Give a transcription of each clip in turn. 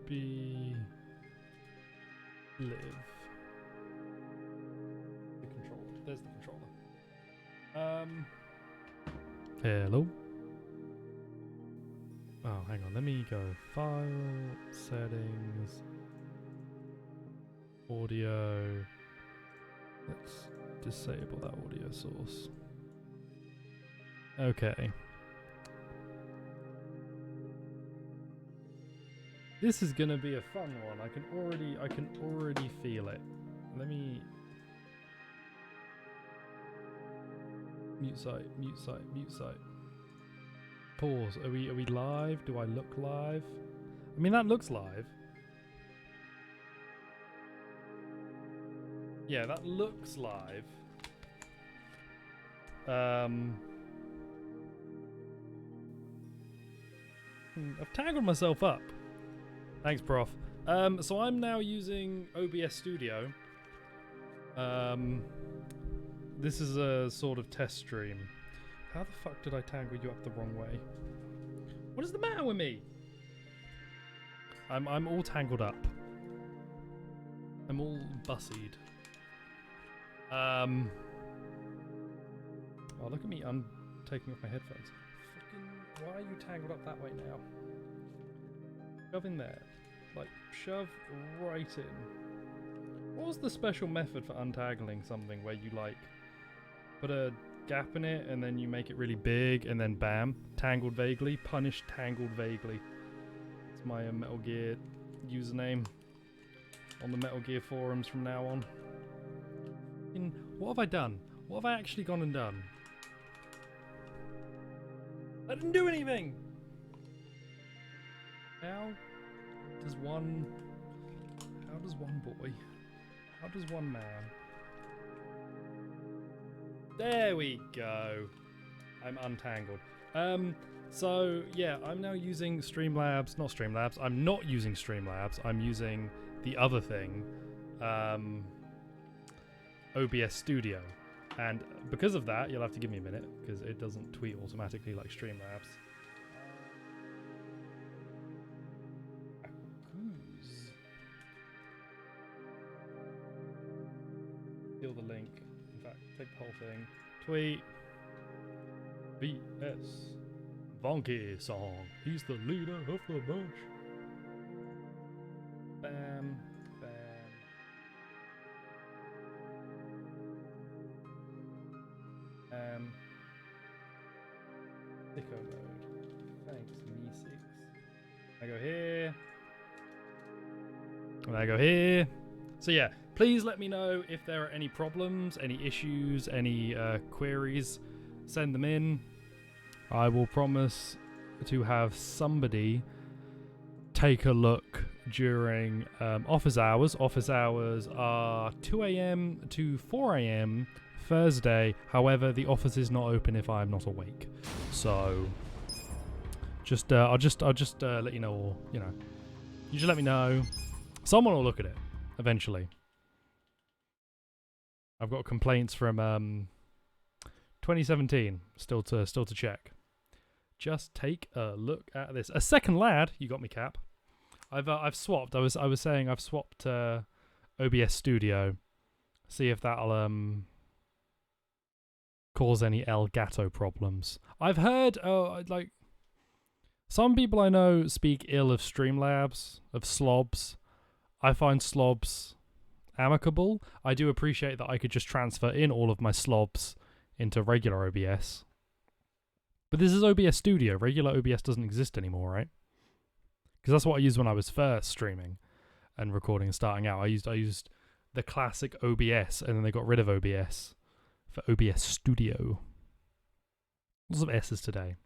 be live. The controller. There's the controller. Hello. Oh, hang on. Let me go. File, settings, audio. Let's disable that audio source. Okay. This is gonna be a fun one. I can already feel it. Let me mute site. Pause. Are we live? Do I look live? I mean, that looks live. Yeah, that looks live. I've tangled myself up. Thanks, Prof. So I'm now using OBS Studio. This is a sort of test stream. How the fuck did I tangle you up the wrong way? What is the matter with me? I'm all tangled up. I'm all bussied. Oh, look at me. I'm taking off my headphones. Fucking, why are you tangled up that way now? Shove in there. Like, shove right in. What was the special method for untangling something where you, like, put a gap in it and then you make it really big and then bam, tangled vaguely, punish tangled vaguely. It's my Metal Gear username on the Metal Gear forums from now on. What have I done? What have I actually gone and done? I didn't do anything! How does one boy, how does one man? There we go. I'm untangled. So yeah, I'm now using Streamlabs, not Streamlabs. I'm not using Streamlabs. I'm using the other thing, OBS Studio. And because of that, you'll have to give me a minute because it doesn't tweet automatically like Streamlabs. Steal the link. In fact, take the whole thing. Tweet. VS. Vonky song. He's the leader of the bunch. Bam. Bam. Sicko mode. Thanks, me6. I go here. And I go here. So yeah, please let me know if there are any problems, any issues, any queries. Send them in. I will promise to have somebody take a look during office hours. Office hours are 2 a.m. to 4 a.m. Thursday. However, the office is not open if I'm not awake. So, just I'll just let you know, or you know, you just let me know. Someone will look at it eventually. I've got complaints from 2017 still to check. Just take a look at this. A second LaD. You got me, Cap. I've swapped. I was saying I've swapped OBS Studio. See if that'll cause any Elgato problems. I've heard like some people I know speak ill of Streamlabs, of slobs. I find slobs amicable. I do appreciate that I could just transfer in all of my slobs into regular OBS. But this is OBS Studio. Regular OBS doesn't exist anymore, right? Because that's what I used when I was first streaming and recording and starting out. I used the classic OBS, and then they got rid of OBS for OBS Studio. Lots of S's today.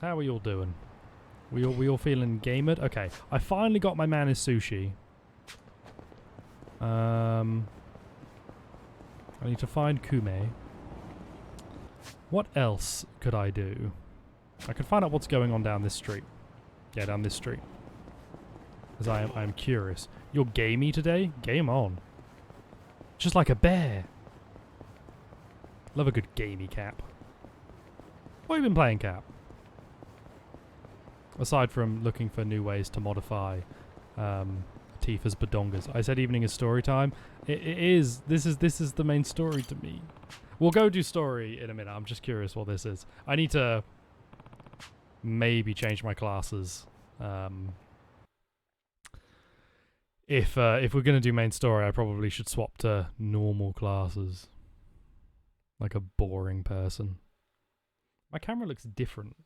How are we all doing? We all feeling gamered? Okay, I finally got my man is sushi. I need to find Kume. What else could I do? I could find out what's going on down this street. Yeah, down this street. As I am curious. You're gamey today? Game on. Just like a bear. Love a good gamey, Cap. What have you been playing, Cap? Aside from looking for new ways to modify Tifa's badongas. I said evening is story time. It is. This is the main story to me. We'll go do story in a minute. I'm just curious what this is. I need to maybe change my classes. If we're gonna do main story, I probably should swap to normal classes. Like a boring person. My camera looks different.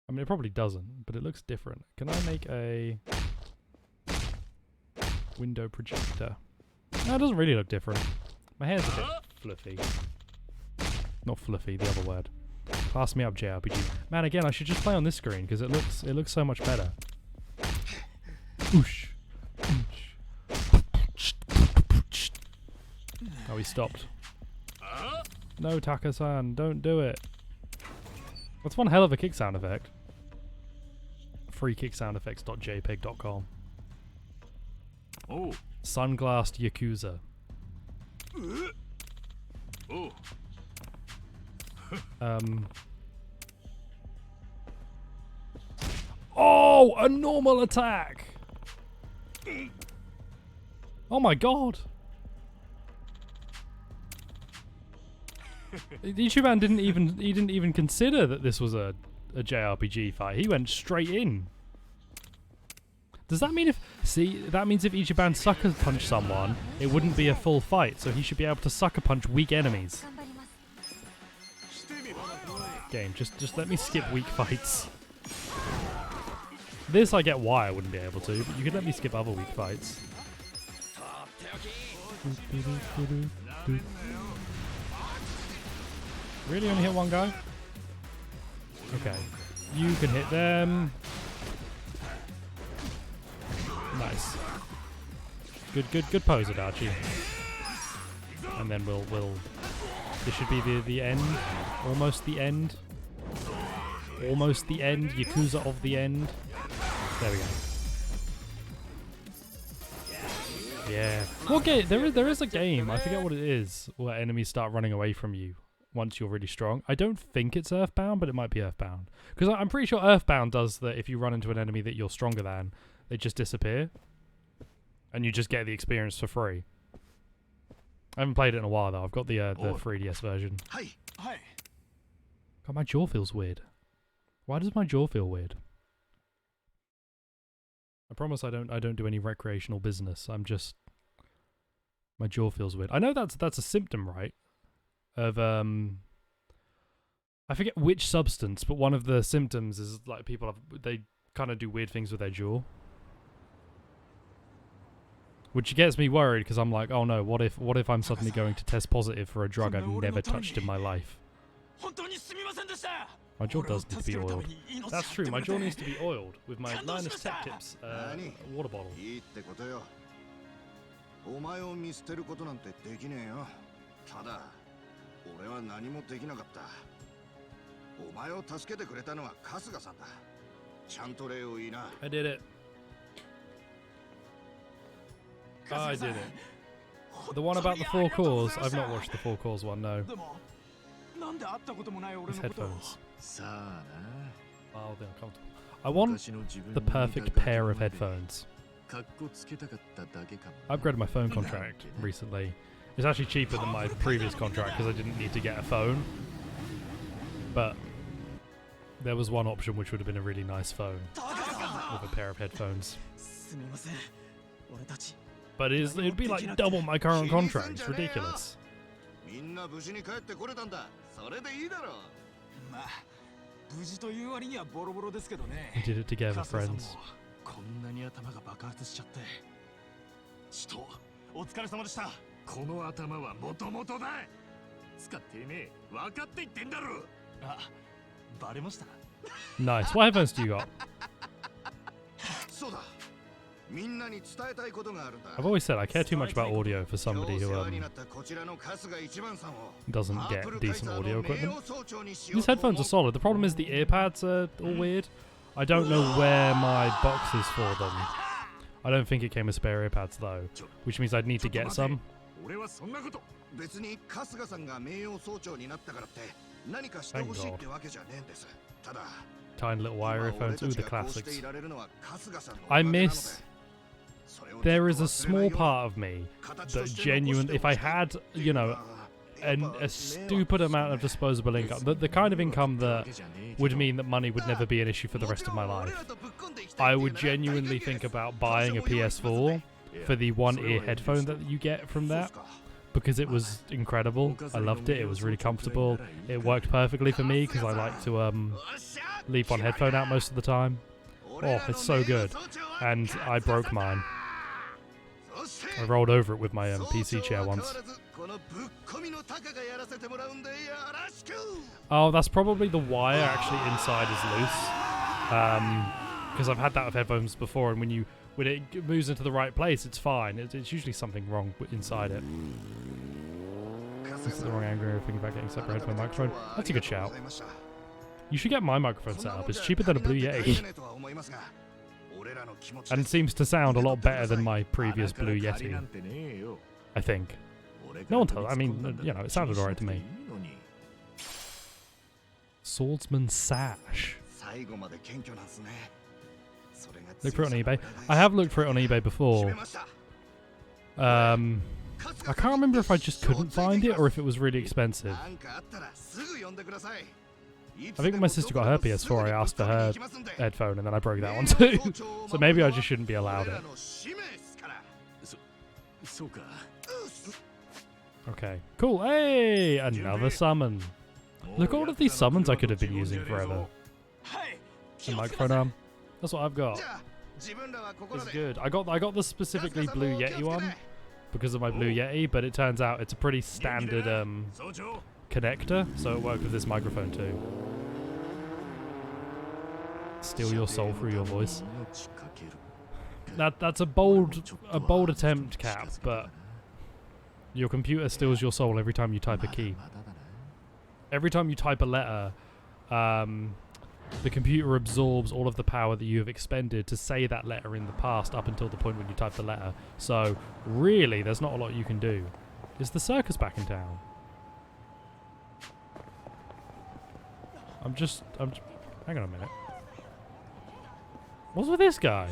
I mean, it probably doesn't, but it looks different. Can I make a window projector? No, it doesn't really look different. My hair's a bit fluffy. Not fluffy, the other word. Pass me up, JRPG. Man, again, I should just play on this screen because it looks so much better. Oosh. Oh, he stopped. No, Taka-san, don't do it. That's one hell of a kick sound effect. freekicksoundeffects.jpeg.com. Oh. Sunglassed Yakuza. Oh. Oh, a normal attack. Oh my god. Ichiban didn't even consider that this was a JRPG fight. He went straight in. Does that mean that means if Ichiban sucker punched someone, it wouldn't be a full fight, so he should be able to sucker punch weak enemies. Game, just let me skip weak fights. This I get why I wouldn't be able to, but you could let me skip other weak fights. Really only hit one guy? Okay. You can hit them. Nice. Good pose, Adachi. And then we'll this should be the end. Almost the end. Almost the end. Yakuza of the end. There we go. Yeah. What game? There is a game, I forget what it is, where enemies start running away from you once you're really strong. I don't think it's Earthbound, but it might be Earthbound. Because I'm pretty sure Earthbound does that if you run into an enemy that you're stronger than, they just disappear. And you just get the experience for free. I haven't played it in a while though. I've got the 3DS version. God, my jaw feels weird. Why does my jaw feel weird? I promise I don't do any recreational business. I'm just, my jaw feels weird. I know that's a symptom, right? Of I forget which substance, but one of the symptoms is like they kind of do weird things with their jaw. Which gets me worried because I'm like, oh no, what if I'm suddenly going to test positive for a drug I've never touched in my life? My jaw does need to be oiled. That's true, my jaw needs to be oiled with my Linus Tech Tips water bottle. I did it. I did it. The one about the 4 cores, I've not watched the 4 cores one, no. These headphones. Oh, they're uncomfortable. I want the perfect pair of headphones. I upgraded my phone contract recently. It's actually cheaper than my previous contract because I didn't need to get a phone. But there was one option which would have been a really nice phone with a pair of headphones. But it'd be like double my current contract. It's ridiculous. We did it together, friends. Nice. What headphones do you got? I've always said I care too much about audio for somebody who doesn't get decent audio equipment. These headphones are solid. The problem is the ear pads are all weird. I don't know where my box is for them. I don't think it came with spare ear pads though, which means I'd need to get some. Thank God. tiny little wire earphones. Ooh, the classics. I miss... There is a small part of me that genuinely, if I had, you know, a stupid amount of disposable income, the kind of income that would mean that money would never be an issue for the rest of my life, I would genuinely think about buying a PS4 for the one-ear headphone that you get from that, because it was incredible. I loved it. It was really comfortable. It worked perfectly for me because I like to leave one headphone out most of the time. Oh, it's so good. And I broke mine. I rolled over it with my PC chair once. Oh, that's probably the wire actually inside is loose. Because I've had that with headphones before, and when it moves into the right place, it's fine. It's usually something wrong inside it. This is the wrong angle. Thinking about getting separate headphone microphone. That's a good shout. You should get my microphone set up. It's cheaper than a Blue Yeti. And it seems to sound a lot better than my previous Blue Yeti, I think. No one tells. I mean, you know, it sounded alright to me. Swordsman sash. Look for it on eBay. I have looked for it on eBay before. I can't remember if I just couldn't find it or if it was really expensive. I think when my sister got her PS4, I asked for her headphone, and then I broke that one too. So maybe I just shouldn't be allowed it. Okay, cool. Hey, another summon. Look at all of these summons I could have been using forever. A microphone arm. That's what I've got. It's good. I got the specifically Blue Yeti one because of my Blue Yeti, but it turns out it's a pretty standard connector, so it worked with this microphone too. Steal your soul through your voice. That's a bold attempt, Cap, but your computer steals your soul every time you type a key. Every time you type a letter, the computer absorbs all of the power that you have expended to say that letter in the past up until the point when you type the letter. So really, there's not a lot you can do. Is the circus back in town? Hang on a minute. What's with this guy?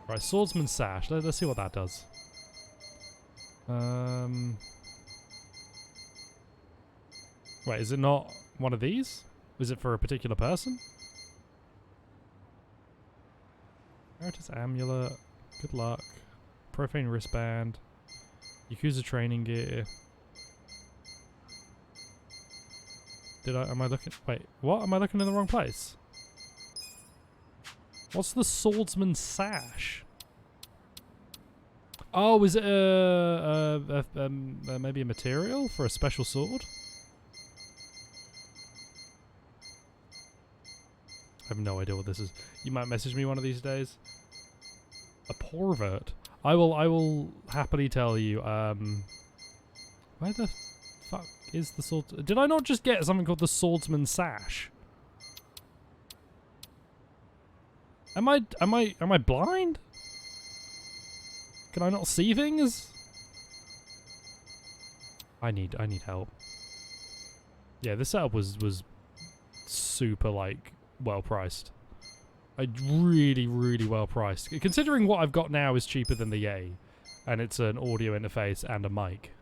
Right, swordsman sash. Let's see what that does. Wait, is it not one of these? Is it for a particular person? Heritage amulet. Good luck. Profane wristband. Yakuza training gear. Am I looking? Wait, what? Am I looking in the wrong place? What's the swordsman sash? Oh, is it maybe a material for a special sword? I have no idea what this is. You might message me one of these days. A porvert. I will happily tell you. Where the fuck is the sword? Did I not just get something called the swordsman sash? Am I blind? Can I not see things? I need help. Yeah, this setup was super like well priced. Really well priced. Considering what I've got now is cheaper than the Yay, and it's an audio interface and a mic.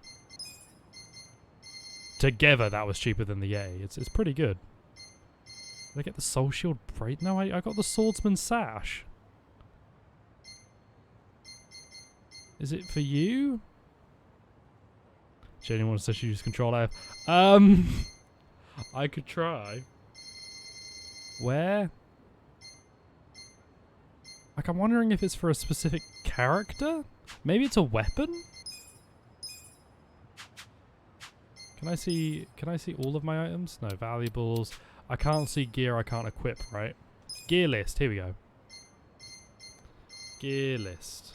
Together, that was cheaper than the Yay. It's pretty good. Did I get the soul shield braid? No, I got the swordsman sash. Is it for you? Jenny wants to use Control F. I could try. Where? Like, I'm wondering if it's for a specific character? Maybe it's a weapon? Can I see all of my items? No, valuables. I can't see gear I can't equip, right? Gear list, here we go. Gear list.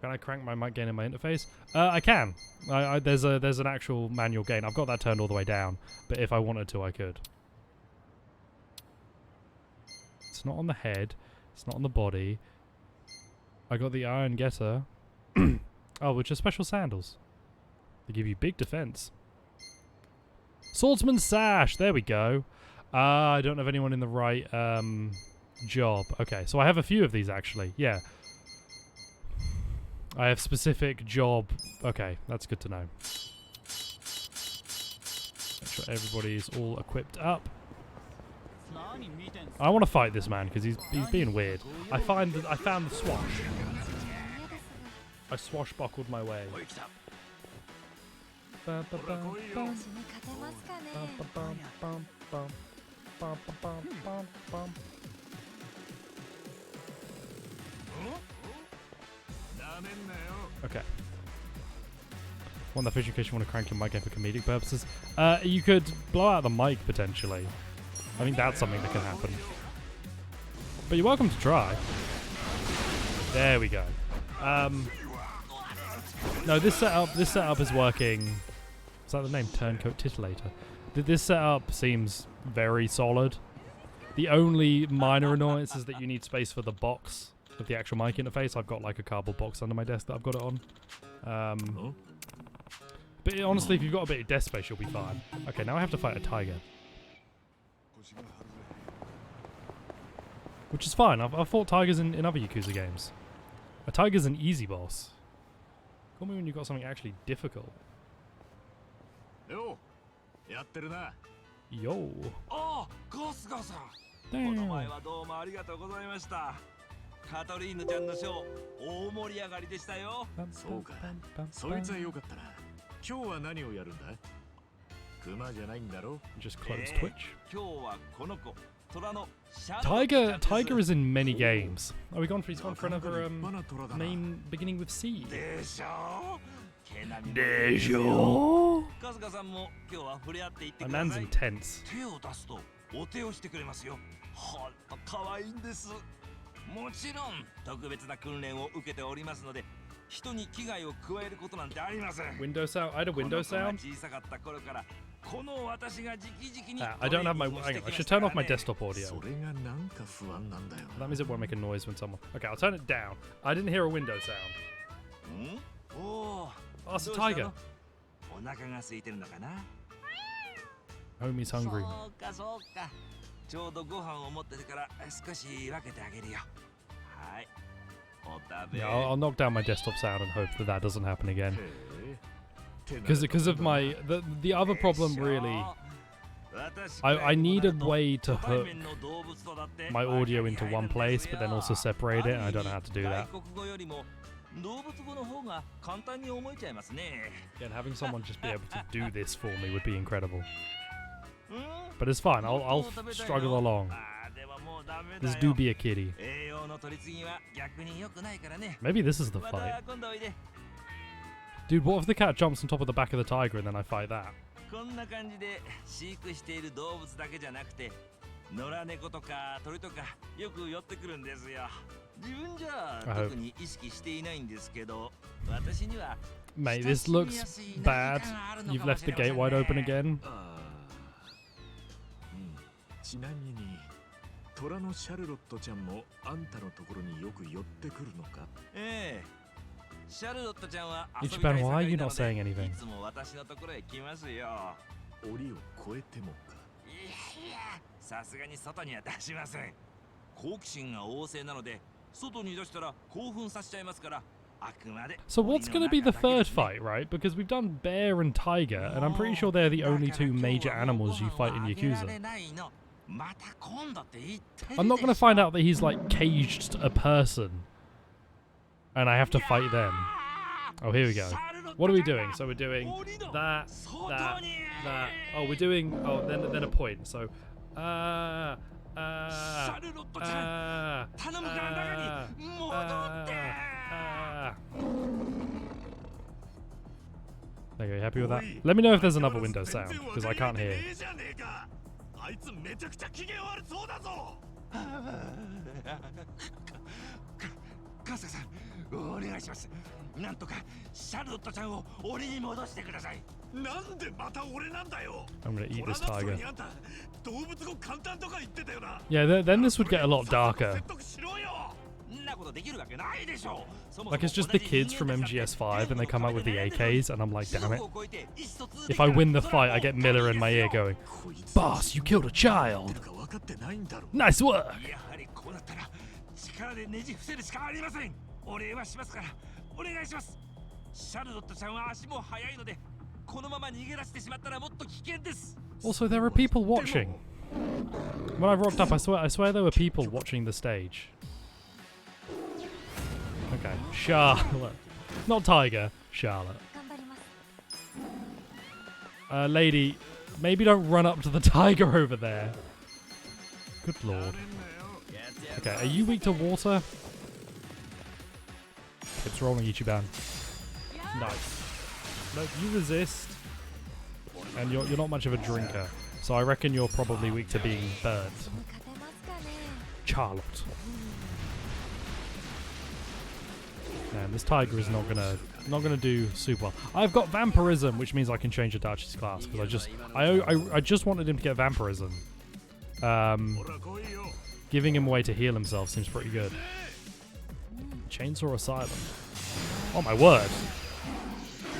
Can I crank my mic gain in my interface? I can. There's an actual manual gain. I've got that turned all the way down, but if I wanted to, I could. It's not on the head. It's not on the body. I got the Iron Getter. Oh, which are special sandals. They give you big defense. Swordsman sash. There we go. I don't have anyone in the right job. Okay, so I have a few of these actually. Yeah. I have specific job. Okay, that's good to know. Make sure everybody's all equipped up. I want to fight this man because he's being weird. I found the swash. I swashbuckled my way. Okay. Want that fish in case you want to crank your mic in for comedic purposes. You could blow out the mic potentially. I think that's something that can happen. But you're welcome to try. There we go. No, this setup is working. Is that the name? Turncoat Titillator. This setup seems very solid. The only minor annoyance is that you need space for the box of the actual mic interface. I've got like a cardboard box under my desk that I've got it on. But honestly, if you've got a bit of desk space, you'll be fine. Okay, now I have to fight a tiger. Which is fine. I've fought tigers in other Yakuza games. A tiger's an easy boss. Call me when you've got something actually difficult. Yo. Oh, Damn. Just close Twitch. Tiger is in many games. Oh, he's gone for another name beginning with C. My man's intense. Window sound? I had a window sound? I don't have my... Hang on, I should turn off my desktop audio. That means it won't make a noise when someone... Okay, I'll turn it down. I didn't hear a window sound. Oh, it's a tiger. Homie's hungry. Yeah, I'll knock down my desktop sound and hope that doesn't happen again. Because of my... The other problem really... I need a way to hook my audio into one place, but then also separate it, and I don't know how to do that. Again, having someone just be able to do this for me would be incredible. But it's fine, I'll struggle along. This do be a kitty. Maybe this is the fight. Dude, what if the cat jumps on top of the back of the tiger and then I fight that? I hope. Mate, this looks bad. You've left the gate wide open again. Ichiban, why are you not saying anything? So what's going to be the third fight, right? Because we've done bear and tiger, and I'm pretty sure they're the only two major animals you fight in Yakuza. I'm not going to find out that he's like caged a person and I have to fight them. Oh, here we go. What are we doing? So we're doing that. Oh, we're doing... Oh, then a point. So... There you go, happy with that? Let me know if there's another window sound, because I can't hear. I'm gonna eat this tiger. Yeah, then this would get a lot darker. Like, it's just the kids from MGS5 and they come out with the AKs and I'm like, damn it. If I win the fight, I get Miller in my ear going, "Boss, you killed a child. Nice work." Also, there are people watching. When I rocked up, I swear there were people watching the stage. Okay, Charlotte. Not Tiger, Charlotte. Lady, maybe don't run up to the tiger over there. Good lord. Okay, are you weak to water? It's rolling Ichiban. Nice. Nope, you resist. And you're not much of a drinker. So I reckon you're probably weak to being burnt. Charlotte. Man, this tiger is not gonna do super well. I've got vampirism, which means I can change Itachi's class because I just wanted him to get vampirism. Giving him a way to heal himself seems pretty good. Chainsaw Asylum. Oh my word!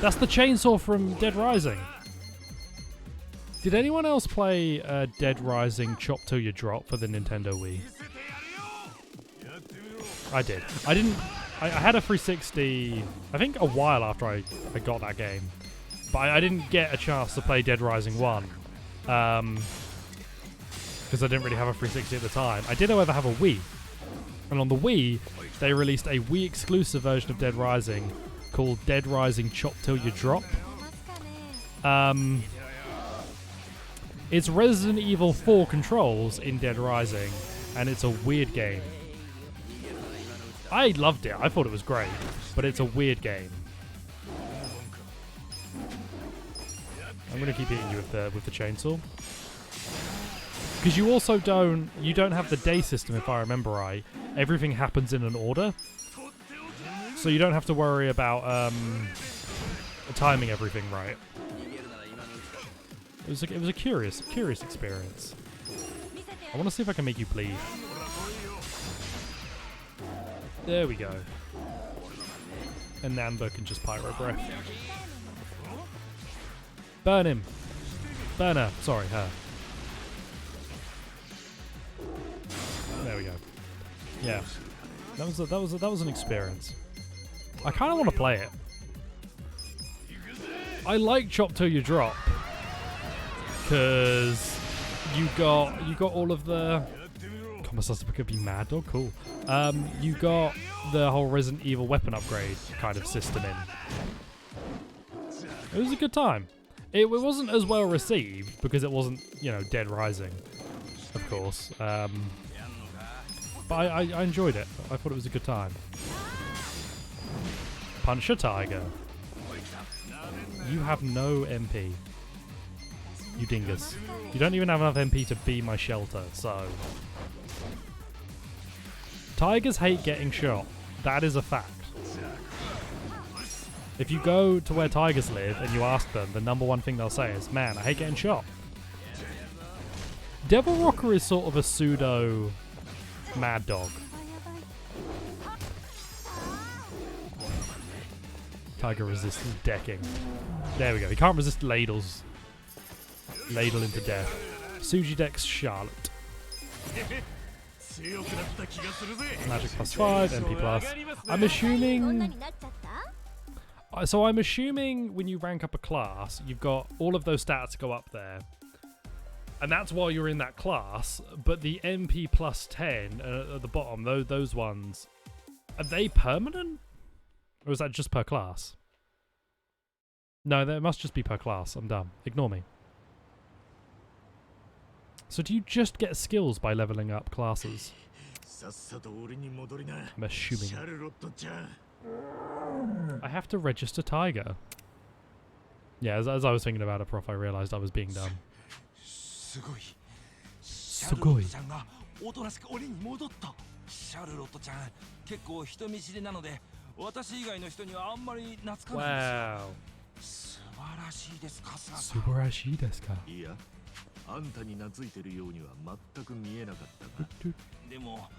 That's the chainsaw from Dead Rising. Did anyone else play Dead Rising Chop Till You Drop for the Nintendo Wii? I did. I didn't. I had a 360, I think a while after I got that game. But I didn't get a chance to play Dead Rising 1. Because I didn't really have a 360 at the time. I did, however, have a Wii. And on the Wii, they released a Wii exclusive version of Dead Rising called Dead Rising Chop Till You Drop. It's Resident Evil 4 controls in Dead Rising, and it's a weird game. I loved it. I thought it was great, but it's a weird game. I'm gonna keep hitting you with the chainsaw because you also don't have the day system, if I remember right. Everything happens in an order, so you don't have to worry about timing everything right. It was a curious experience. I want to see if I can make you bleed. There we go. And Namba can just pyro breath. Burn him. Burn her. Sorry, her. There we go. Yeah. That was an experience. I kind of want to play it. I like Chop Till You Drop because you got all of the. Komasasa could be Mad Dog. Cool. You got the whole Resident Evil weapon upgrade kind of system in. It was a good time. It wasn't as well received because it wasn't, Dead Rising, of course. But I enjoyed it. I thought it was a good time. Punch a tiger. You have no MP. You dingus. You don't even have enough MP to be my shelter, so... Tigers hate getting shot. That is a fact. If you go to where tigers live and you ask them, the number one thing they'll say is, "Man, I hate getting shot." Devil Rocker is sort of a pseudo Mad Dog. Tiger resists decking. There we go. He can't resist ladles. Ladle into death. Suji decks Charlotte. Magic +5, MP plus. I'm assuming... So I'm assuming when you rank up a class, you've got all of those stats go up there. And that's while you're in that class, but the MP plus 10 at the bottom, those ones, are they permanent? Or is that just per class? No, that must just be per class. I'm dumb. Ignore me. So do you just get skills by leveling up classes? I'm assuming. I have to register Tiger. Yeah, as I was thinking about it, Prof, I realized I was being dumb. Sugoi. Wow. 素晴らしいですか? あんたに懐いてるようには全く見えなかったがでも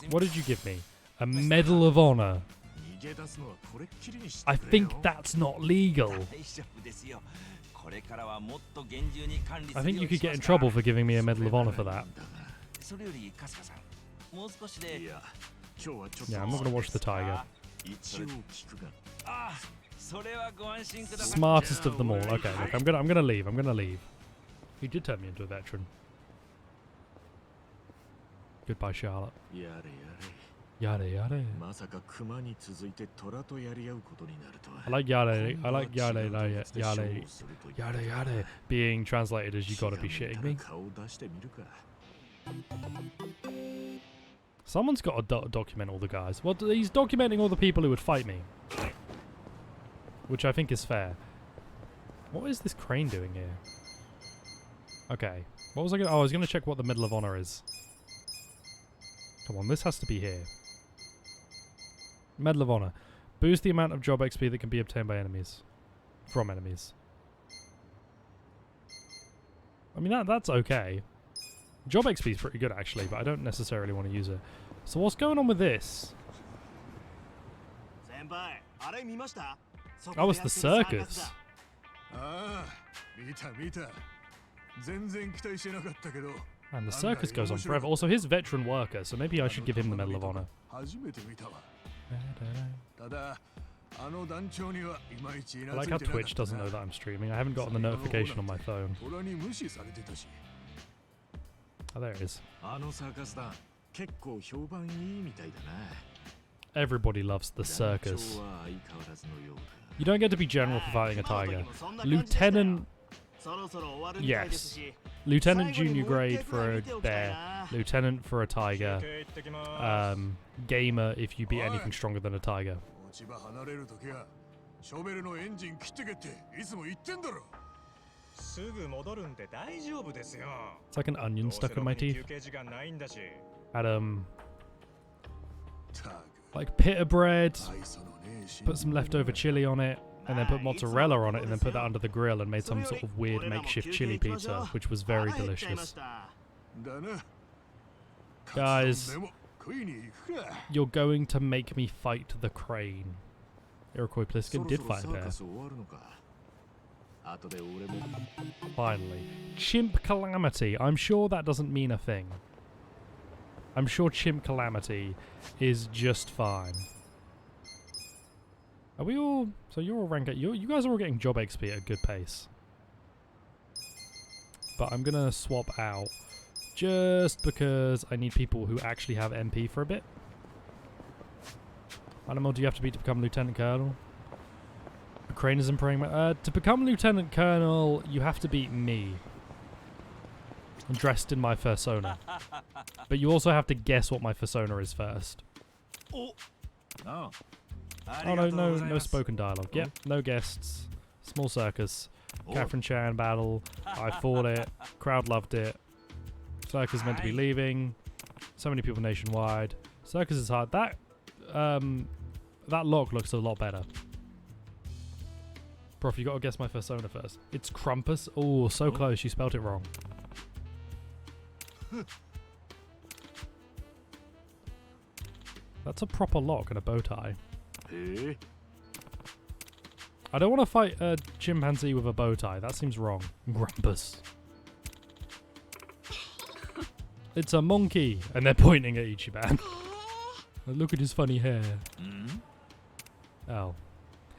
What did you give me? A Medal of Honor. I think that's not legal. I think you could get in trouble for giving me a Medal of Honor for that. Yeah, I'm not gonna watch the tiger. Smartest of them all. Okay, look, I'm gonna leave. I'm gonna leave. He did turn me into a veteran. Goodbye, Charlotte. Yada yada. I like yada. I like yada yada yada yada yada. Being translated as "you gotta be shitting me." Someone's got to document all the guys. Well, he's documenting all the people who would fight me, which I think is fair. What is this crane doing here? Okay. What was I gonna? Oh, I was gonna check what the Medal of Honor is. Come on, this has to be here. Medal of Honor. Boost the amount of job XP that can be obtained by enemies. From enemies. I mean, that's okay. Job XP is pretty good, actually, but I don't necessarily want to use it. So what's going on with this? Oh, it's the circus. And the circus goes on forever. Also, he's veteran worker, so maybe I should give him the Medal of Honor. I like how Twitch doesn't know that I'm streaming. I haven't gotten the notification on my phone. Oh, there it is. Everybody loves the circus. You don't get to be general for fighting a tiger. Lieutenant... Yes. Lieutenant junior grade for a bear. Lieutenant for a tiger. Gamer if you beat anything stronger than a tiger. It's like an onion stuck in my teeth. Had like pita bread, put some leftover chili on it, and then put mozzarella on it, and then put that under the grill and made some sort of weird makeshift chili pizza, which was very delicious. Guys, you're going to make me fight the crane. Iroquois Pliskin did fight a bear. Finally. Chimp Calamity. I'm sure that doesn't mean a thing. I'm sure Chimp Calamity is just fine. Are we all... So you're all ranked... You guys are all getting job XP at a good pace. But I'm going to swap out just because I need people who actually have MP for a bit. Animal, do you have to beat to become Lieutenant Colonel? Crane isn't praying. To become Lieutenant Colonel, you have to beat me. I'm dressed in my persona. But you also have to guess what my persona is first. Oh no spoken dialogue. Yep, no guests. Small circus. Catherine Chan battle. I fought it. Crowd loved it. Circus is meant to be leaving. So many people nationwide. Circus is hard. That lock looks a lot better. Prof, you gotta guess my persona first. It's Crumpus. Oh, so close. You spelt it wrong. That's a proper lock and a bow tie. I don't want to fight a chimpanzee with a bow tie. That seems wrong. Grumpus. It's a monkey. And they're pointing at Ichiban. Look at his funny hair. Oh.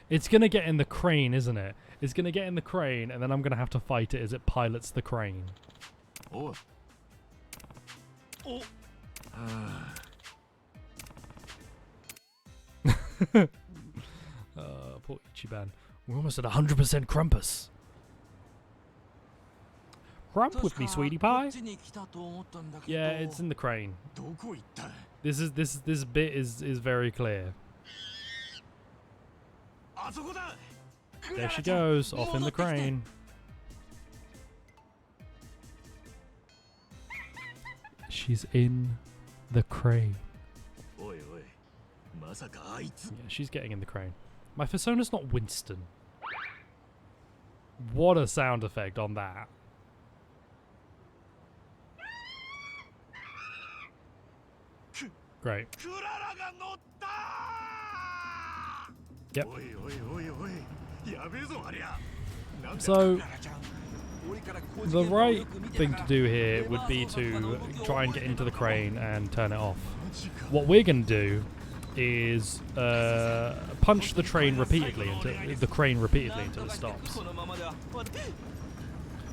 It's going to get in the crane, isn't it? It's going to get in the crane, and then I'm going to have to fight it as it pilots the crane. Oh. Poor Ichiban. We're almost at 100% Crumpus. Crump with me, sweetie pie. Yeah, it's in the crane. This bit is very clear. There she goes, off in the crane. She's in the crane. Yeah, she's getting in the crane. My persona's not Winston. What a sound effect on that. Great. Yep. So, the right thing to do here would be to try and get into the crane and turn it off. What we're going to do is punch the crane repeatedly until it stops.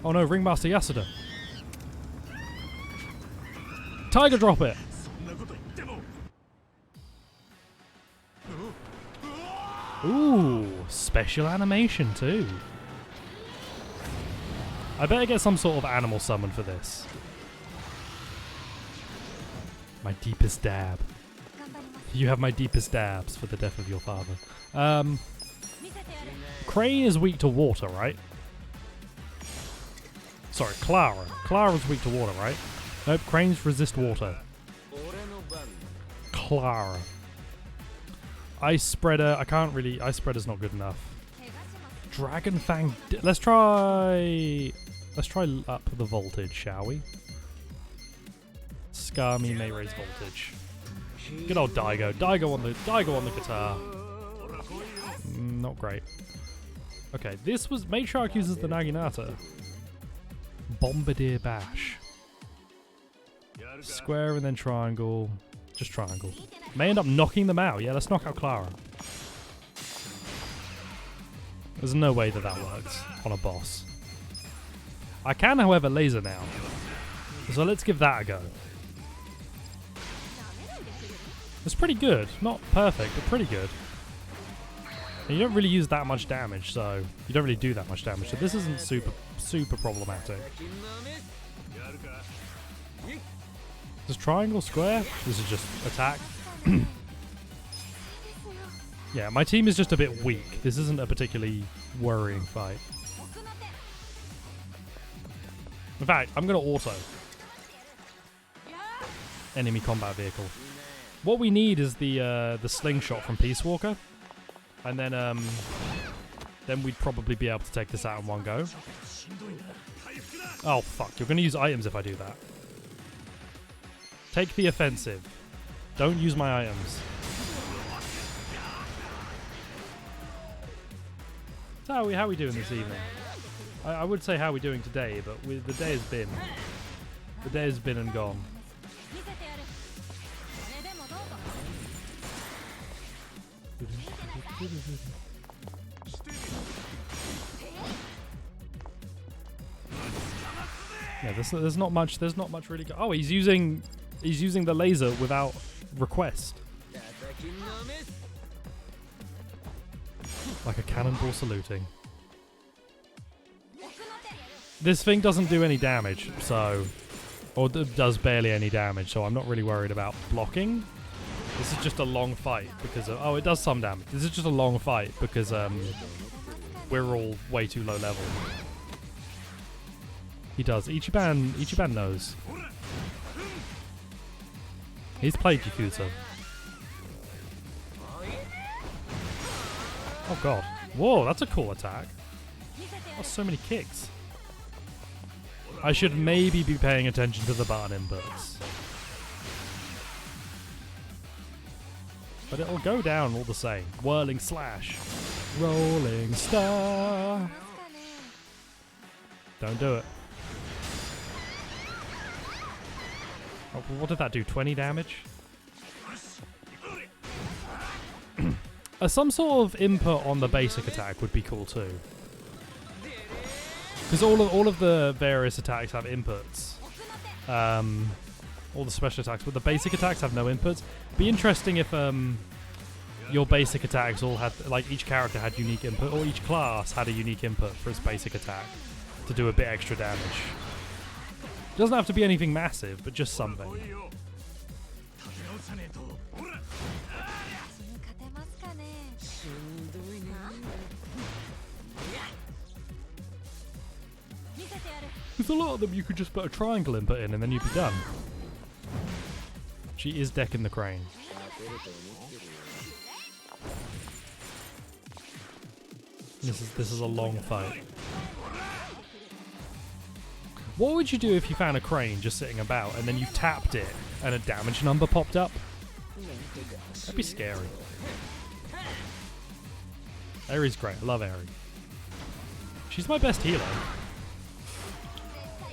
Oh no, Ringmaster Yasuda. Tiger drop it! Ooh, special animation too. I better get some sort of animal summon for this. My deepest dab. You have my deepest dabs for the death of your father. Crane is weak to water, right? Sorry, Clara. Clara's weak to water, right? Nope, cranes resist water. Clara. Ice Spreader, I can't really... Ice Spreader's not good enough. Dragon Fang... Let's try up the voltage, shall we? Skami may raise voltage. Good old Daigo. Daigo on the guitar. Not great. Okay, this was... Matriarch uses the Naginata. Bombardier Bash. Square and then triangle. Just triangle. May end up knocking them out. Yeah, let's knock out Clara. There's no way that works on a boss. I can, however, laser now. So let's give that a go. It's pretty good. Not perfect, but pretty good. And you don't really use that much damage, so you don't really do that much damage. So this isn't super problematic. Does triangle square? This is just attack. Yeah, my team is just a bit weak. This isn't a particularly worrying fight. In fact, I'm going to auto. Enemy combat vehicle. What we need is the slingshot from Peace Walker. And then we'd probably be able to take this out in one go. Oh, fuck. You're going to use items if I do that. Take the offensive. Don't use my items. So how are we doing this evening? I would say how are we doing today, but the day has been. The day has been and gone. Yeah, there's not much really. Oh, he's using the laser without request. Like a cannonball saluting. This thing doesn't do any damage, so... Or does barely any damage, so I'm not really worried about blocking. This is just a long fight because of... Oh, it does some damage. This is just a long fight because we're all way too low level. He does. Ichiban knows. He's played Yakuza. Oh god. Whoa, that's a cool attack. That's so many kicks. I should maybe be paying attention to the button inputs. But it'll go down all the same. Whirling slash. Rolling star. Don't do it. Oh, what did that do? 20 damage? Some sort of input on the basic attack would be cool too. Because all of the various attacks have inputs. All the special attacks, but the basic attacks have no inputs. Be interesting if your basic attacks all had, like, each character had unique input, or each class had a unique input for its basic attack to do a bit extra damage. It doesn't have to be anything massive, but just something. There's a lot of them you could just put a triangle input in and then you'd be done. She is decking the crane. This is a long fight. What would you do if you found a crane just sitting about and then you tapped it and a damage number popped up? That'd be scary. Eri's great. I love Eri. She's my best healer.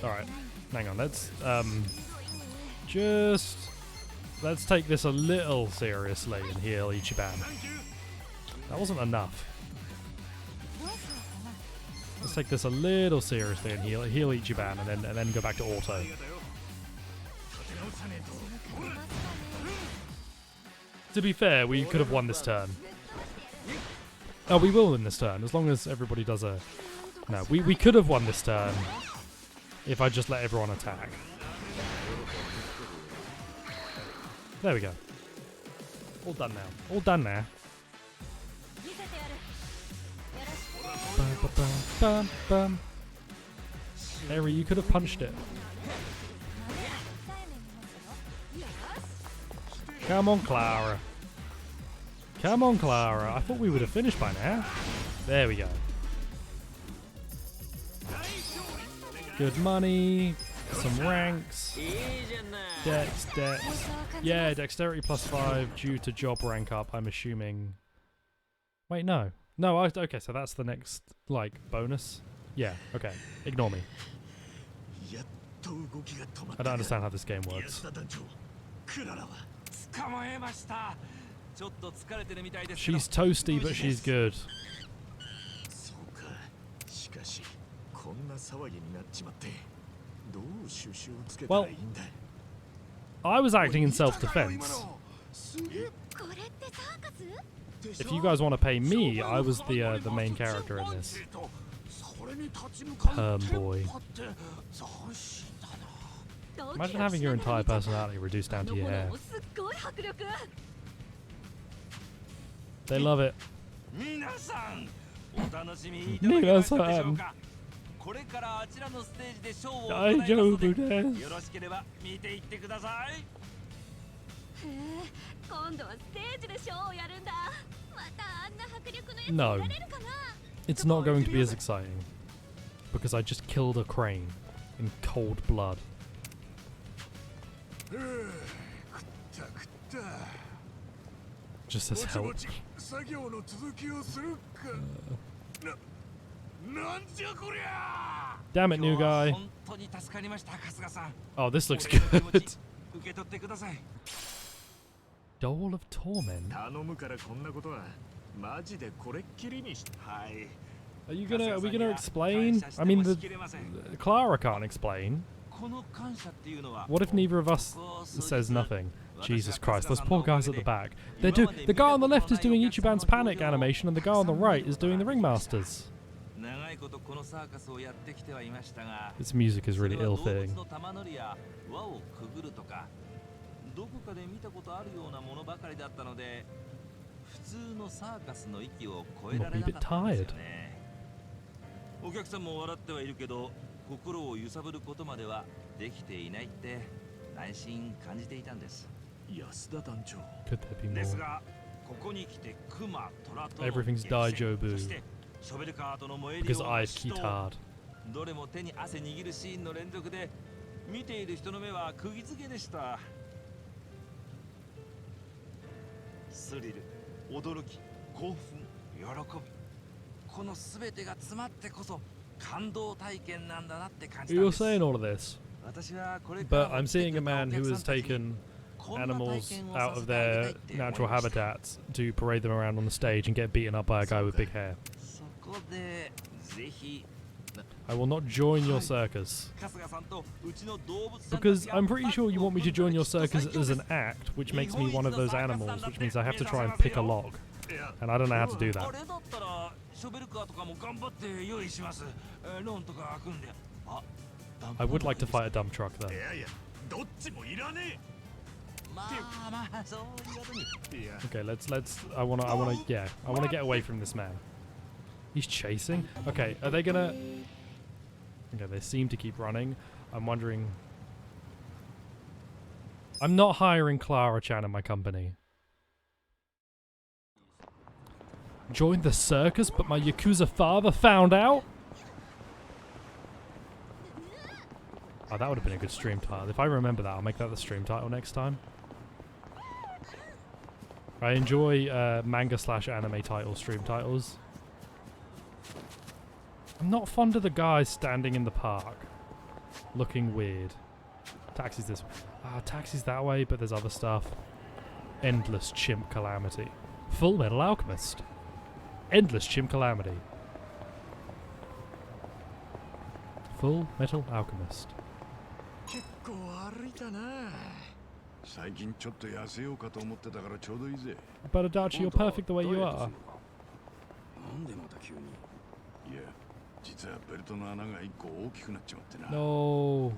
Alright. Hang on. Let's let's take this a little seriously and heal Ichiban. That wasn't enough. Let's take this a little seriously and heal Ichiban and then go back to auto. To be fair, we could have won this turn. Oh, we will win this turn, as long as everybody does a... No, we could have won this turn if I just let everyone attack. There we go. All done now. All done now. Bum, bum, bum, bum, bum. Eri, you could have punched it. Come on, Clara. Come on, Clara. I thought we would have finished by now. There we go. Good money. Some ranks. Dex. Yeah, dexterity +5 due to job rank up, I'm assuming. Wait, no. No, okay, so that's the next, like, bonus. Yeah, okay. Ignore me. I don't understand how this game works. She's toasty, but she's good. Well, I was acting in self-defense. If you guys want to pay me, I was the main character in this. Perm boy. Imagine having your entire personality reduced down to your hair. They love it. Minasan. No, it's not going to be as exciting because I just killed a crane in cold blood. Just as help. Damn it, new guy. Oh, this looks good. Dole of Torment. Are we gonna explain? I mean, Clara can't explain. What if neither of us says nothing? Jesus Christ, those poor guys at the back. The guy on the left is doing Ichiban's panic animation and the guy on the right is doing the Ringmasters. This music is really ill-fitting. I'm a bit tired. Could there be more? Everything's Daijobu. Because I've keyed hard. You're saying all of this, but I'm seeing a man who has taken animals out of their natural habitats to parade them around on the stage and get beaten up by a guy with big hair. I will not join your circus. Because I'm pretty sure you want me to join your circus as an act, which makes me one of those animals, which means I have to try and pick a log. And I don't know how to do that. I would like to fight a dump truck though. Okay, I wanna get away from this man. He's chasing? Okay, are they gonna... Okay, they seem to keep running. I'm wondering... I'm not hiring Clara-chan in my company. Joined the circus, but my Yakuza father found out? Oh, that would have been a good stream title. If I remember that, I'll make that the stream title next time. I enjoy manga/anime titles, stream titles. I'm not fond of the guys standing in the park, looking weird. Taxi's this way. Taxi's that way, but there's other stuff. Endless Chimp Calamity. Full Metal Alchemist. Endless Chimp Calamity. Full Metal Alchemist. But Adachi, you're perfect the way you are. No.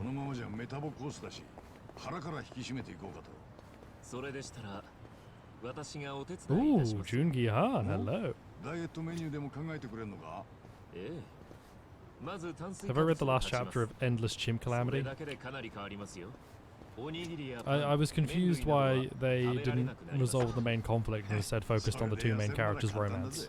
Ooh, Jungi-han, hello. Have I read the last chapter of Endless Chimp Calamity? I was confused why they didn't resolve the main conflict and instead focused on the two main characters' romance.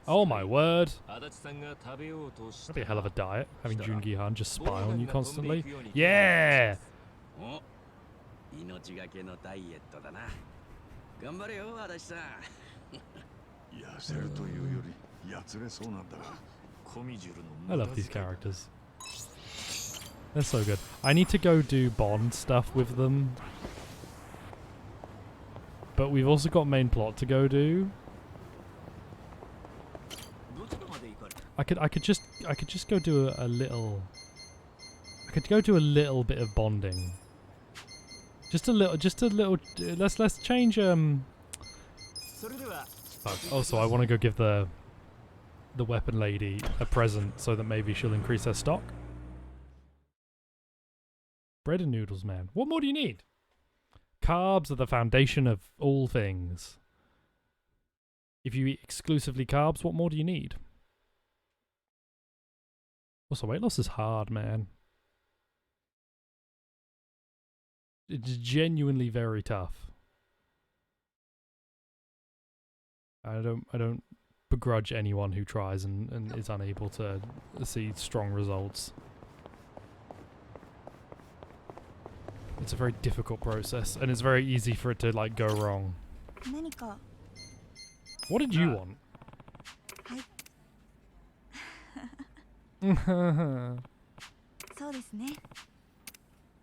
Oh my word! That'd be a hell of a diet, having Jungi-han just spy on you constantly. Yeah! I love these characters. They're so good. I need to go do Bond stuff with them. But we've also got main plot to go do. I could just go do a little. I could go do a little bit of bonding. Just a little. Let's change. Oh, so I want to go give the weapon lady a present so that maybe she'll increase her stock. Bread and noodles, man. What more do you need? Carbs are the foundation of all things. If you eat exclusively carbs, what more do you need? Also, weight loss is hard, man. It's genuinely very tough. I don't begrudge anyone who tries and is unable to see strong results. It's a very difficult process, and it's very easy for it to like go wrong. What did you want?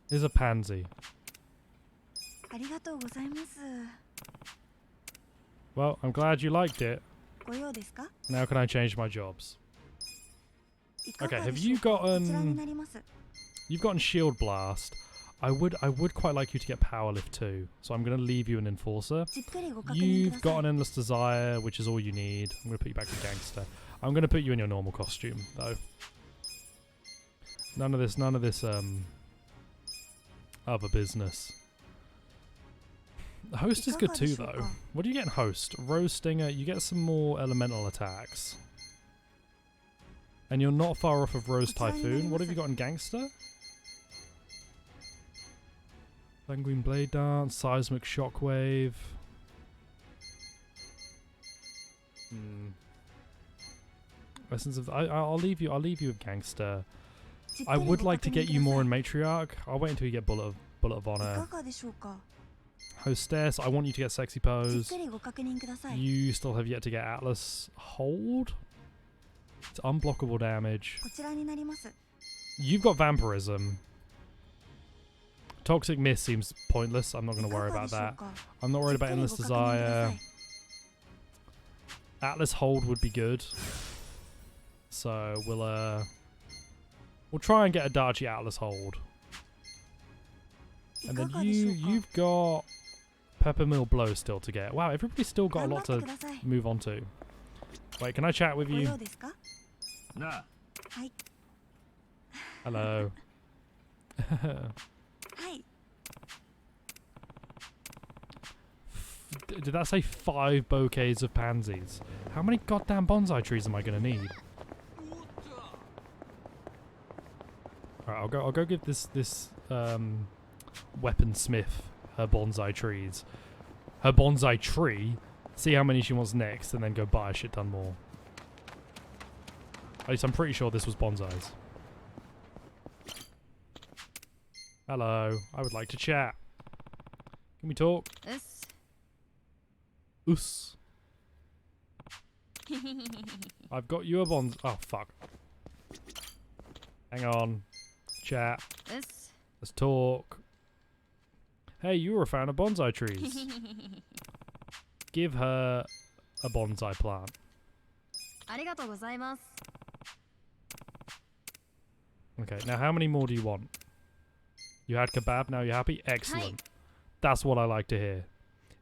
Here's a pansy. Well, I'm glad you liked it. Now can I change my jobs? Okay, have you gotten... You've gotten Shield Blast. I would quite like you to get Power Lift too, so I'm going to leave you an Enforcer. You've got an Endless Desire, which is all you need. I'm going to put you back to Gangster. I'm going to put you in your normal costume, though. None of this, other business. The Host is good too, though. What do you get in Host? Rose Stinger, you get some more elemental attacks. And you're not far off of Rose Typhoon. What have you got in Gangster? Sanguine Blade Dance, Seismic Shockwave. Essence of I'll leave you with Gangster. I would like to get you more in Matriarch. I'll wait until you get Bullet of Honor. Hostess, I want you to get Sexy Pose. You still have yet to get Atlas Hold. It's unblockable damage. You've got Vampirism. Toxic Mist seems pointless. I'm not going to worry about that. I'm not worried about Endless Desire. Atlas Hold would be good. So we'll try and get a Adachi Atlas Hold. And then you've got Peppermill Blow still to get. Wow, everybody's still got a lot to move on to. Wait, can I chat with you? Hello. Did that say 5 bouquets of pansies? How many goddamn bonsai trees am I gonna need? Alright, I'll go give this weaponsmith her bonsai trees. Her bonsai tree. See how many she wants next, and then go buy a shit ton more. At least I'm pretty sure this was bonsais. Hello. I would like to chat. Can we talk? Us. I've got you a bonsai. Oh, fuck. Hang on. Chat. Let's talk. Hey, you were a fan of bonsai trees. Give her a bonsai plant. Okay, now how many more do you want? You had kebab, now you're happy? Excellent. That's what I like to hear.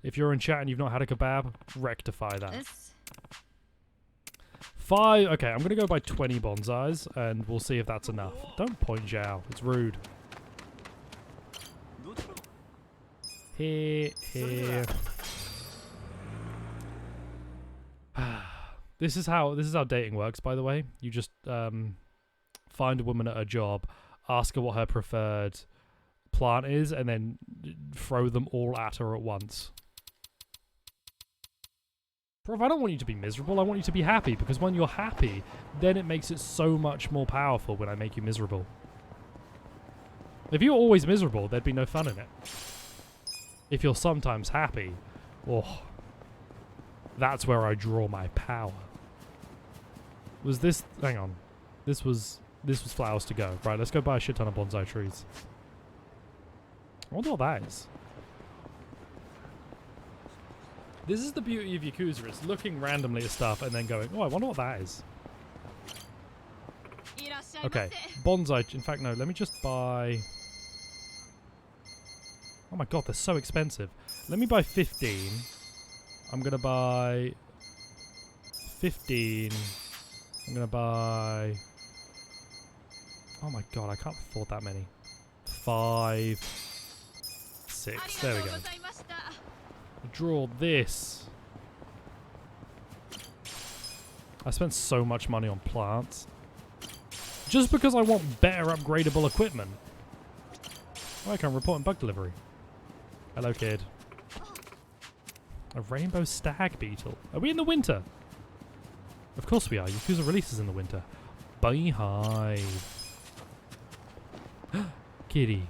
If you're in chat and you've not had a kebab, rectify that. 5. Okay, I'm going to go by 20 bonsais and we'll see if that's enough. Don't point, Zhao. It's rude. Here. This is how dating works, by the way. You just find a woman at a job, ask her what her preferred plant is, and then throw them all at her at once. Bro, I don't want you to be miserable. I want you to be happy, because when you're happy, then it makes it so much more powerful when I make you miserable. If you're always miserable, there'd be no fun in it. If you're sometimes happy, oh, that's where I draw my power. Was this... Hang on. This was flowers to go. Right, let's go buy a shit ton of bonsai trees. I wonder what that is. This is the beauty of Yakuza. It's looking randomly at stuff and then going, oh, I wonder what that is. Okay, bonsai. In fact, no, let me just buy... Oh my god, they're so expensive. Let me buy 15. I'm going to buy 15. I'm going to buy... Oh my god, I can't afford that many. 5, 6. There we go. Draw this. I spent so much money on plants. Just because I want better upgradable equipment. Oh, I can report on bug delivery. Hello, kid. A rainbow stag beetle. Are we in the winter? Of course we are. Yakuza releases in the winter. Beehive. Kitty.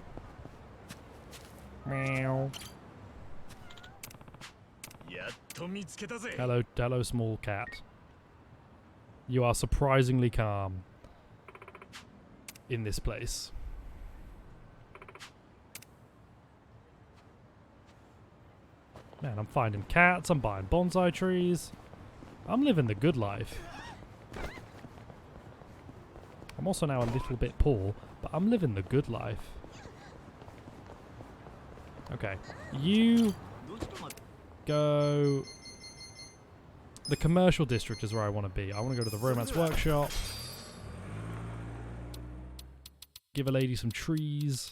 Meow. Hello, small cat. You are surprisingly calm in this place. Man, I'm finding cats, I'm buying bonsai trees. I'm living the good life. I'm also now a little bit poor, but I'm living the good life. Okay, you go... The commercial district is where I want to be. I want to go to the romance workshop. Give a lady some trees.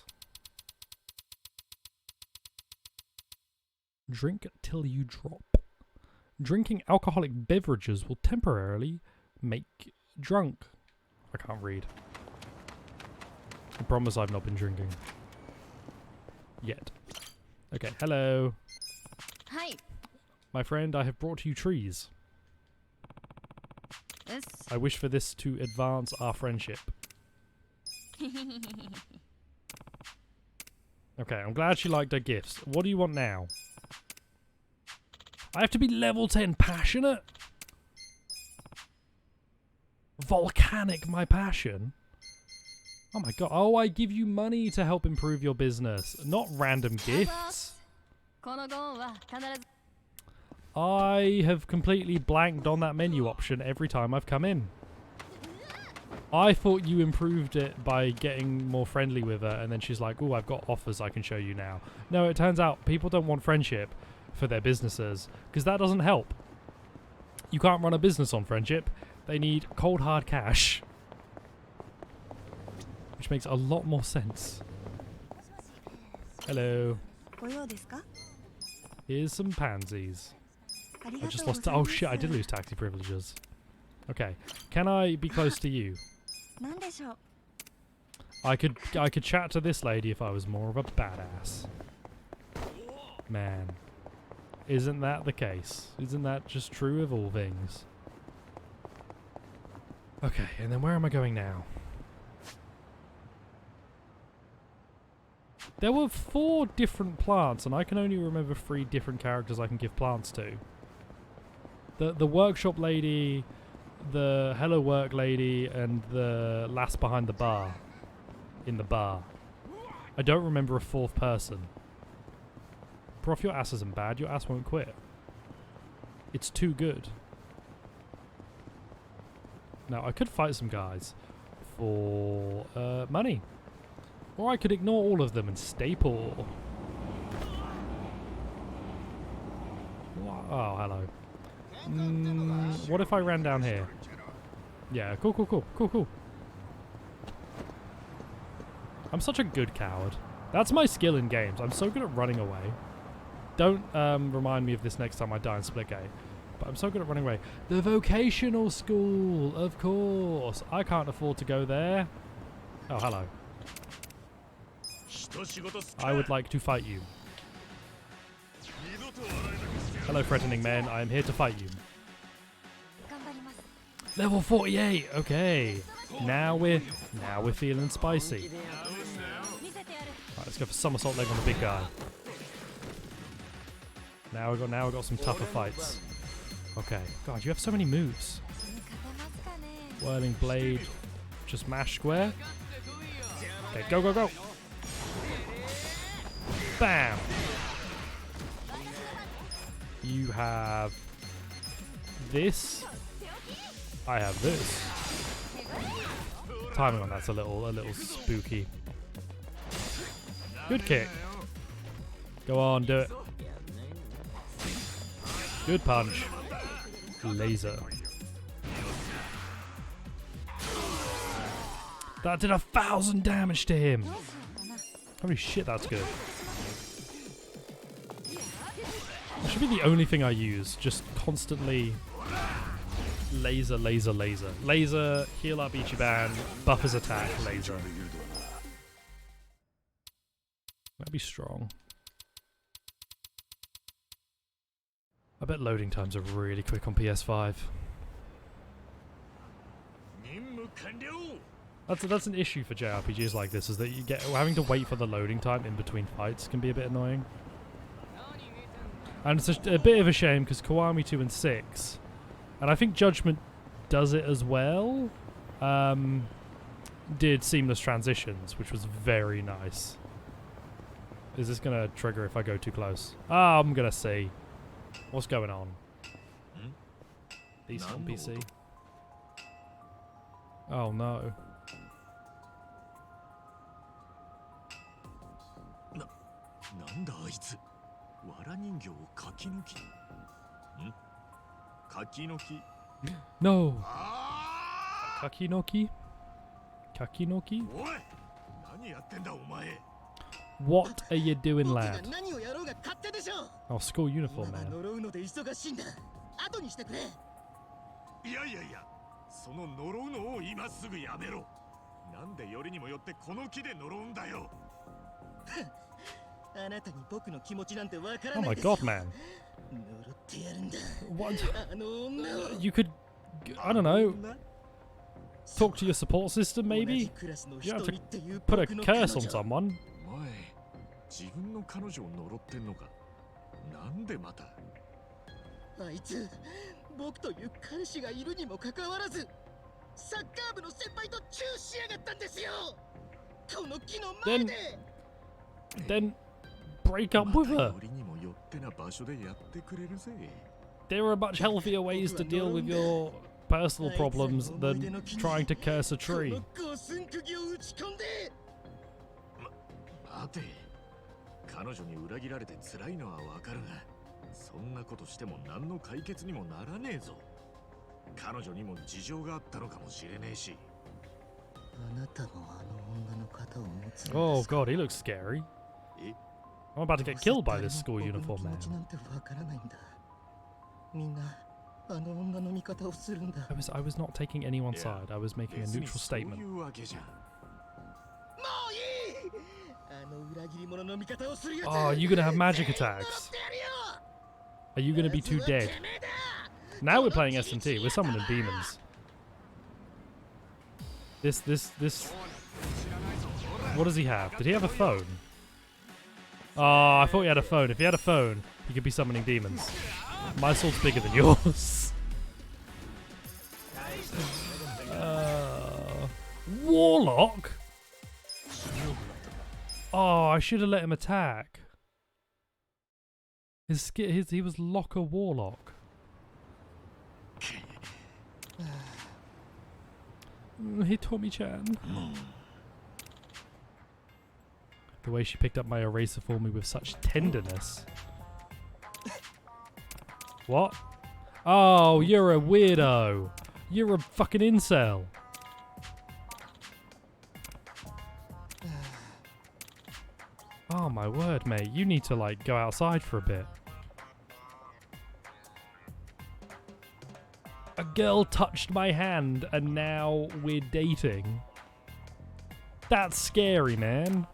Drink till you drop. Drinking alcoholic beverages will temporarily make drunk. I can't read. I promise I've not been drinking. Yet. Okay, hello. Hi. My friend, I have brought you trees. Yes. I wish for this to advance our friendship. Okay, I'm glad she liked her gifts. What do you want now? I have to be level 10 passionate? Volcanic, my passion? Oh my god. Oh, I give you money to help improve your business, not random gifts. I have completely blanked on that menu option every time I've come in. I thought you improved it by getting more friendly with her, and then she's like, oh, I've got offers I can show you now. No, it turns out people don't want friendship for their businesses, because that doesn't help. You can't run a business on friendship. They need cold hard cash. Which makes a lot more sense. Hello. Here's some pansies. I just lost... Oh shit, I did lose taxi privileges. Okay. Can I be close to you? I could chat to this lady if I was more of a badass. Man. Isn't that the case? Isn't that just true of all things? Okay, and then where am I going now? There were 4 different plants, and I can only remember 3 different characters I can give plants to. The workshop lady, the hello work lady, and the lass behind the bar. In the bar. I don't remember a 4th person. Prof, your ass isn't bad. Your ass won't quit. It's too good. Now, I could fight some guys for money. Or I could ignore all of them and stay poor. Oh, hello. What if I ran down here? Yeah, cool. I'm such a good coward. That's my skill in games. I'm so good at running away. Don't remind me of this next time I die in Splitgate. But I'm so good at running away. The vocational school, of course. I can't afford to go there. Oh, hello. I would like to fight you. Hello, threatening men. I am here to fight you. Level 48. Okay. Now we're feeling spicy. Right, let's go for somersault leg on the big guy. Now we got some tougher fights. Okay. God, you have so many moves. Whirling blade. Just mash square. Okay, go. Bam! You have this. I have this. Timing on that's a little spooky. Good kick. Go on, do it. Good punch. Laser. That did 1,000 damage to him. Holy shit, that's good. That should be the only thing I use. Just constantly laser. Laser, heal up Ichiban, buff his attack, laser. That'd be strong. I bet loading times are really quick on PS5. That's an issue for JRPGs like this, is that you get having to wait for the loading time in between fights can be a bit annoying. And it's a bit of a shame because Kiwami 2 and 6, and I think Judgment does it as well, did seamless transitions, which was very nice. Is this going to trigger if I go too close? Ah, I'm going to see. What's going on? Decent on PC. Oh no. No. Kakinoki? Kakinoki? What are you doing, lad? Oh, school uniform, man. Oh my god, man. What? You could, I don't know, talk to your support system, maybe? You have to put a curse on someone. Then break up with her. There are much healthier ways to deal with your personal problems than trying to curse a tree. Oh god, he looks scary. I'm about to get killed by this school uniform man. I was not taking anyone's side. I was making a neutral statement. Oh, are you gonna have magic attacks? Are you gonna be too dead? Now we're playing S&T. We're summoning demons. This. What does he have? Did he have a phone? Oh, I thought he had a phone. If he had a phone, he could be summoning demons. My sword's bigger than yours. Warlock? Oh, I should have let him attack. He was Locker Warlock. Hitomi-chan. The way she picked up my eraser for me with such tenderness. What? Oh, you're a weirdo. You're a fucking incel. Oh my word, mate. You need to, like, go outside for a bit. A girl touched my hand and now we're dating. That's scary, man.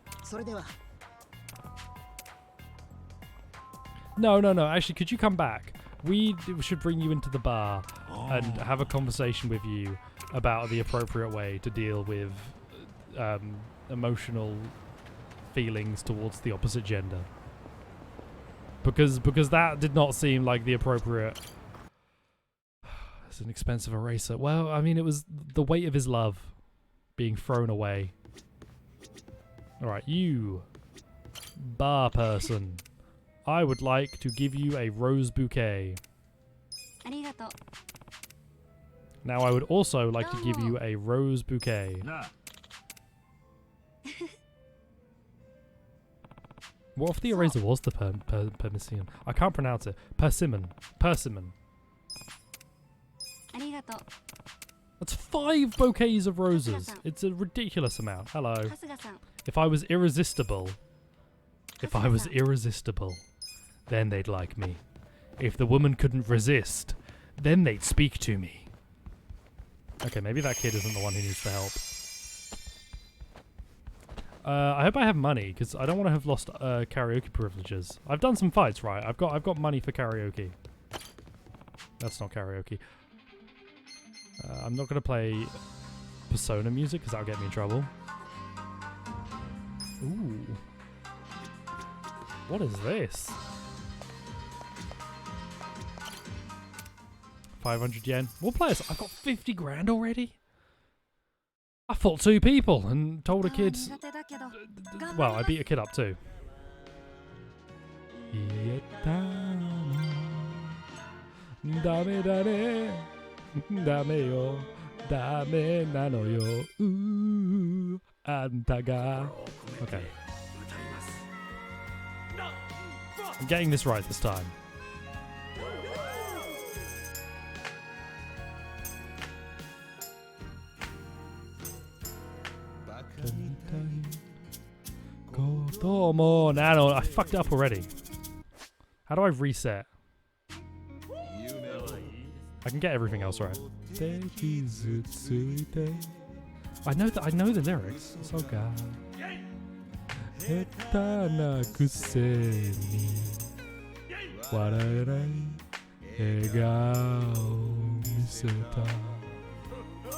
No. Actually, could you come back? We should bring you into the bar and have a conversation with you about the appropriate way to deal with emotional feelings towards the opposite gender. Because that did not seem like the appropriate... It's an expensive eraser. Well, I mean, it was the weight of his love being thrown away. Alright, you bar person. I would like to give you a rose bouquet. Now I would also like to give you a rose bouquet. What if the eraser was the persimmon? I can't pronounce it. Persimmon. That's 5 bouquets of roses. It's a ridiculous amount. Hello. If I was irresistible, then they'd like me. If the woman couldn't resist, then they'd speak to me. Okay, maybe that kid isn't the one who needs the help. I hope I have money, because I don't want to have lost karaoke privileges. I've done some fights, right? I've got money for karaoke. That's not karaoke. I'm not going to play Persona music, because that'll get me in trouble. Ooh. What is this? 500 yen. We'll play this. I've got 50 grand already? I fought 2 people and told a kid... Well, I beat a kid up too. Okay. I'm getting this right this time. Nano, I fucked up already. How do I reset? I can get everything else right. I know the lyrics. So good.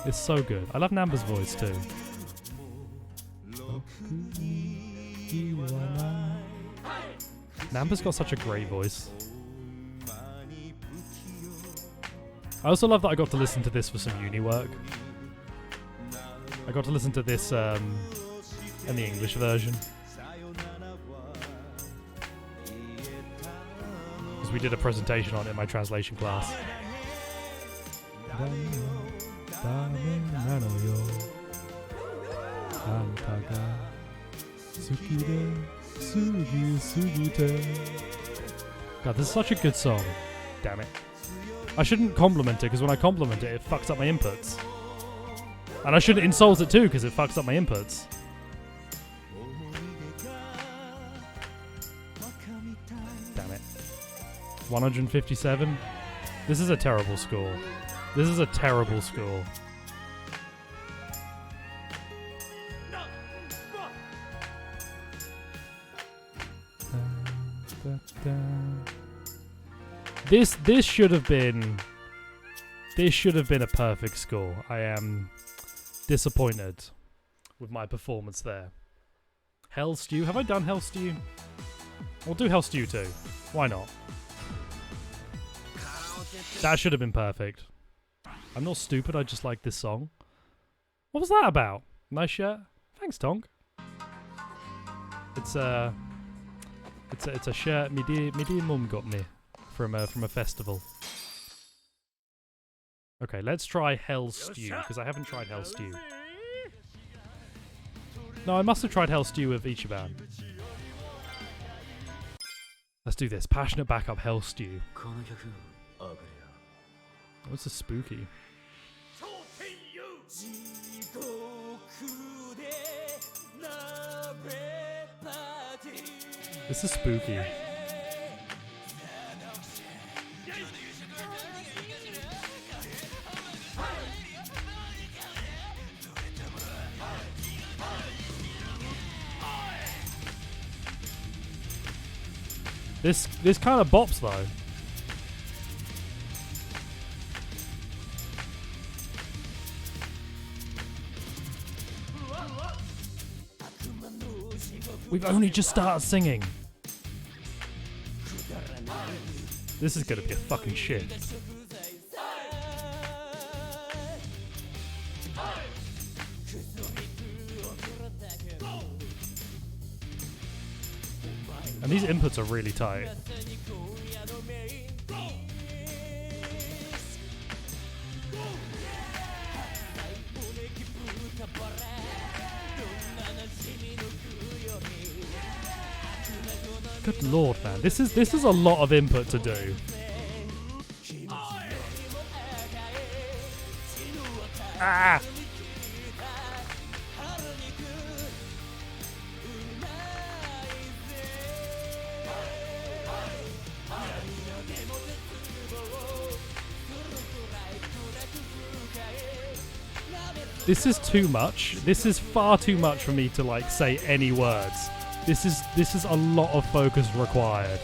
It's so good. I love Namba's voice too. Namba's got such a great voice. I also love that I got to listen to this for some uni work. I got to listen to this in the English version. Because we did a presentation on it in my translation class. God, this is such a good song. Damn it. I shouldn't compliment it, because when I compliment it, it fucks up my inputs. And I shouldn't insult it too, because it fucks up my inputs. Damn it. 157? This is a terrible score. This is a terrible score. This should have been a perfect score. I am disappointed with my performance there. Hell Stew? Have I done Hell Stew? We'll do Hell Stew too. Why not? That should have been perfect. I'm not stupid, I just like this song. What was that about? Nice shirt. Thanks, Tonk. It's a shirt my dear mum got me from a festival. Okay, let's try Hell Stew, because I haven't tried Hell Stew. No, I must have tried Hell Stew with Ichiban. Let's do this. Passionate backup Hell Stew. What's this spooky? This is spooky. This kind of bops though. We've only just started singing. This is gonna be a fucking shit. And these inputs are really tight. Good lord, man. This is a lot of input to do. Ah! This is too much. This is far too much for me to like say any words. This is a lot of focus required.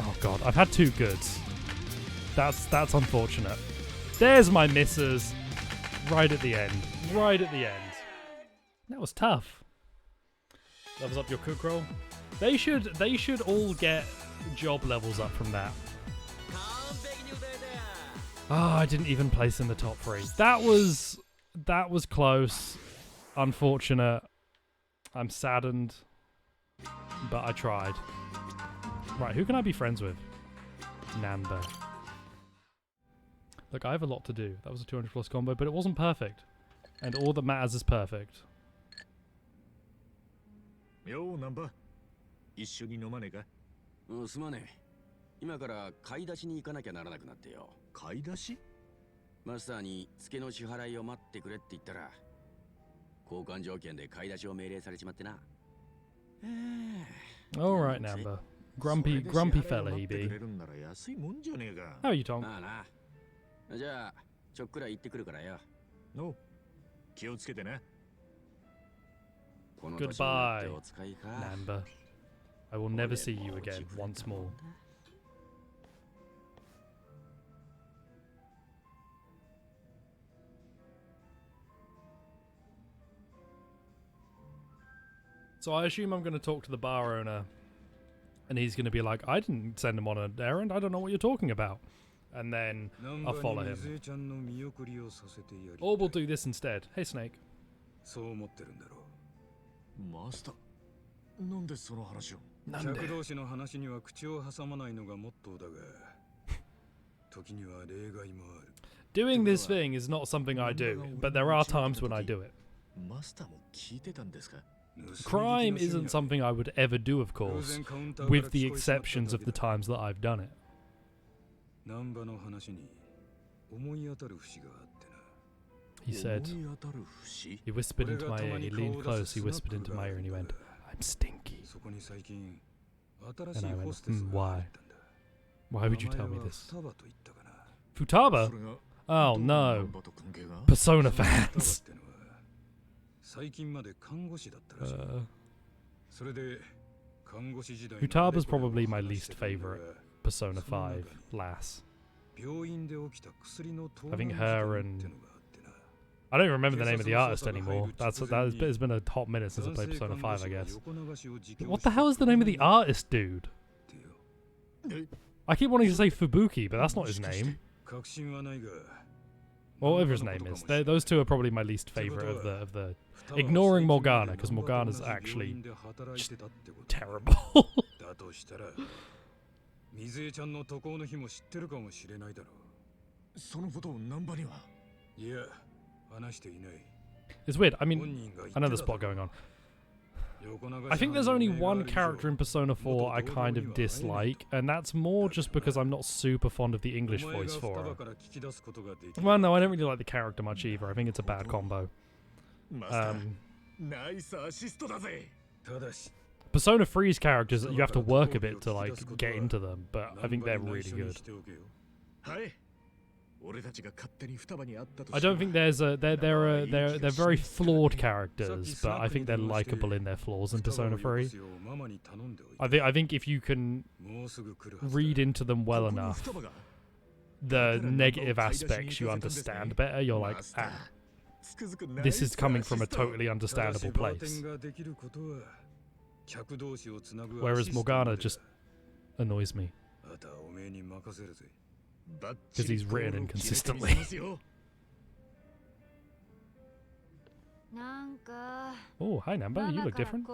Oh god, I've had two goods. That's unfortunate. There's my misses. Right at the end. Right at the end. That was tough. Levels up your cook roll. They should all get job levels up from that. Oh, I didn't even place in the top 3. That was close. Unfortunate. I'm saddened. But I tried. Right, who can I be friends with? Namba. Look, I have a lot to do. That was a 200 plus combo, but it wasn't perfect. And all that matters is perfect. Yo, Namba. 一緒に飲まねえか? すまねえ。今から買い出しに行かなきゃならなくなってよ。買い出し? マスターに付けの支払いを待ってくれって言ったら、交換条件で買い出しを命令されちまってな。Alright, Namba. Grumpy fella he be. How are you, Tom? まあな。じゃあ、ちょっくら行ってくるからよ。No. 気をつけてね。Goodbye, Namba. I will never see you again once more. So I assume I'm going to talk to the bar owner, and he's going to be like, I didn't send him on an errand, I don't know what you're talking about. And then I'll follow him. Or we'll do this instead. Hey, Snake. Master, なんでその話を? 客同士の話には口を挟まないのがモットーだが、時には例外もある。 Doing this thing is not something I do, but there are times when I do it. マスターも聞いてたんですか? Crime isn't something I would ever do, of course, with the exceptions of the times that I've done it. ナンバの話に思い当たる節があってな。 He said, he whispered into my ear, he leaned close, he whispered into my ear and he went, I'm stinky. And I went, why? Why would you tell me this? Futaba? Oh no. Persona fans. Futaba's probably my least favorite Persona 5 lass. I think her and I don't remember the name of the artist anymore. It's been a hot minute since I played Persona 5, I guess. What the hell is the name of the artist, dude? I keep wanting to say Fubuki, but that's not his name. Well, whatever his name is. Those two are probably my least favorite of the ignoring Morgana, because Morgana's actually just terrible. 水江ちゃんの渡航の日も知ってるかもしれないだろう。そのことをナンバには。いや、話していない。It's weird. I mean, I know there's plot going on. I think there's only one character in Persona 4 I kind of dislike, and that's more just because I'm not super fond of the English voice for her. Well, no, I don't really like the character much either. I think it's a bad combo. Persona 3's characters, you have to work a bit to like get into them, but I think they're really good. I don't think there's they're very flawed characters, but I think they're likable in their flaws in Persona 3. I think if you can read into them well enough, the negative aspects you understand better. You're like, ah, this is coming from a totally understandable place. Whereas Morgana just annoys me. Because he's written inconsistently. Oh, hi Namba, you look different.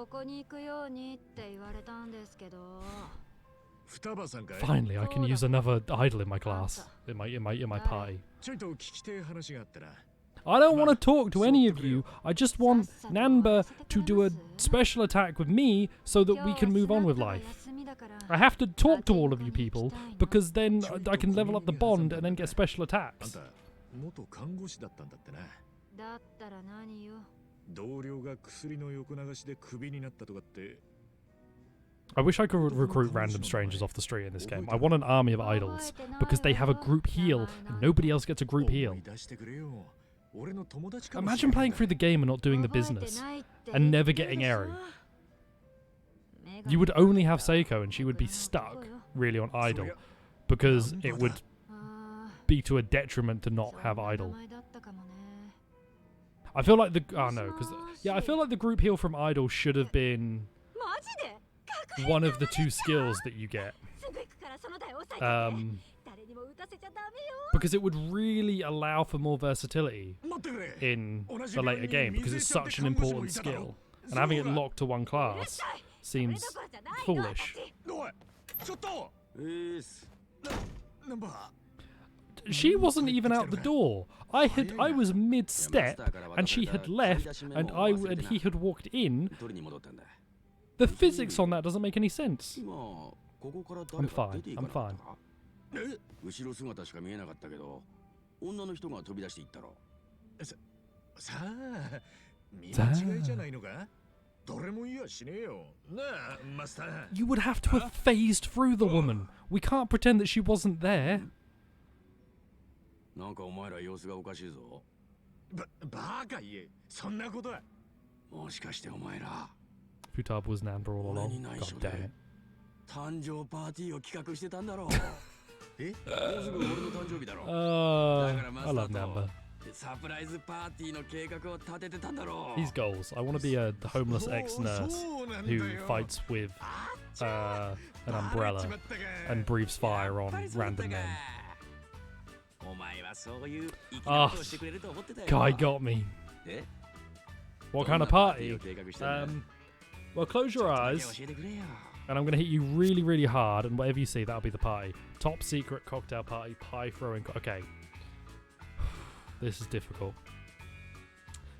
Finally, I can use another idol in my class, in my party. I don't want to talk to any of you. I just want Namba to do a special attack with me so that we can move on with life. I have to talk to all of you people because then I can level up the bond and then get special attacks. I wish I could recruit random strangers off the street in this game. I want an army of idols because they have a group heal and nobody else gets a group heal. Imagine playing through the game and not doing the business and never getting Eri. You would only have Seiko and she would be stuck really on idol because it would be to a detriment to not have idol. I feel like I feel like the group heal from idol should have been one of the two skills that you get. Because it would really allow for more versatility in the later game because it's such an important skill. And having it locked to one class seems foolish. She wasn't even out the door. I was mid-step and she had left and he had walked in. The physics on that doesn't make any sense. I'm fine. I'm fine. You would have to have phased through the woman. We can't pretend that she wasn't there. Futaba was Namba all along. God damn it. I love Namba. These goals. I want to be a homeless ex-nurse who fights with an umbrella and breathes fire on random men. Oh, guy got me. What kind of party? Well, close your eyes, and I'm going to hit you really, really hard, and whatever you see, that'll be the party. Top secret cocktail party, pie throwing... Okay. This is difficult.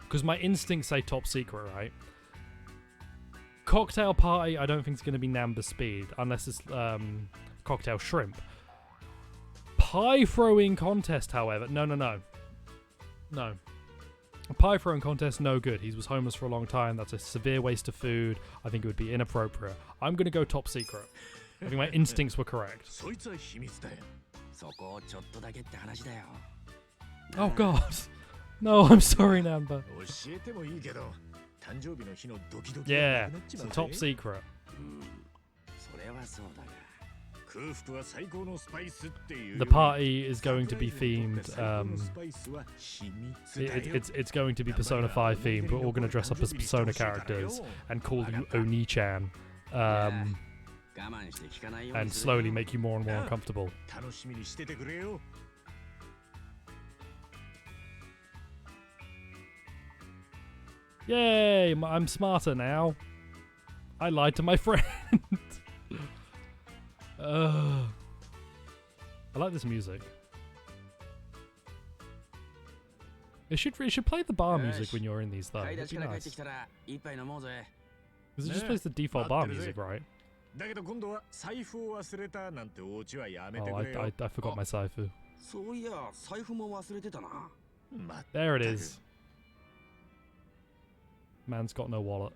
Because my instincts say top secret, right? Cocktail party, I don't think it's going to be Namba speed, unless it's cocktail shrimp. Pie throwing contest, however... No. A pie throwing contest, no good. He was homeless for a long time. That's a severe waste of food. I think it would be inappropriate. I'm going to go top secret. I think my instincts were correct. Oh god. No, I'm sorry, Namba. Yeah, it's a top secret. The party is going to be themed. It's going to be Persona 5 themed. We're all going to dress up as Persona characters and call you Oni-chan, and slowly make you more and more uncomfortable. Yay! I'm smarter now. I lied to my friend. I like this music. It should play the bar music when you're in these though. It'd be nice. Because it just plays the default bar music, right? Oh, I forgot my saifu. There it is. Man's got no wallet.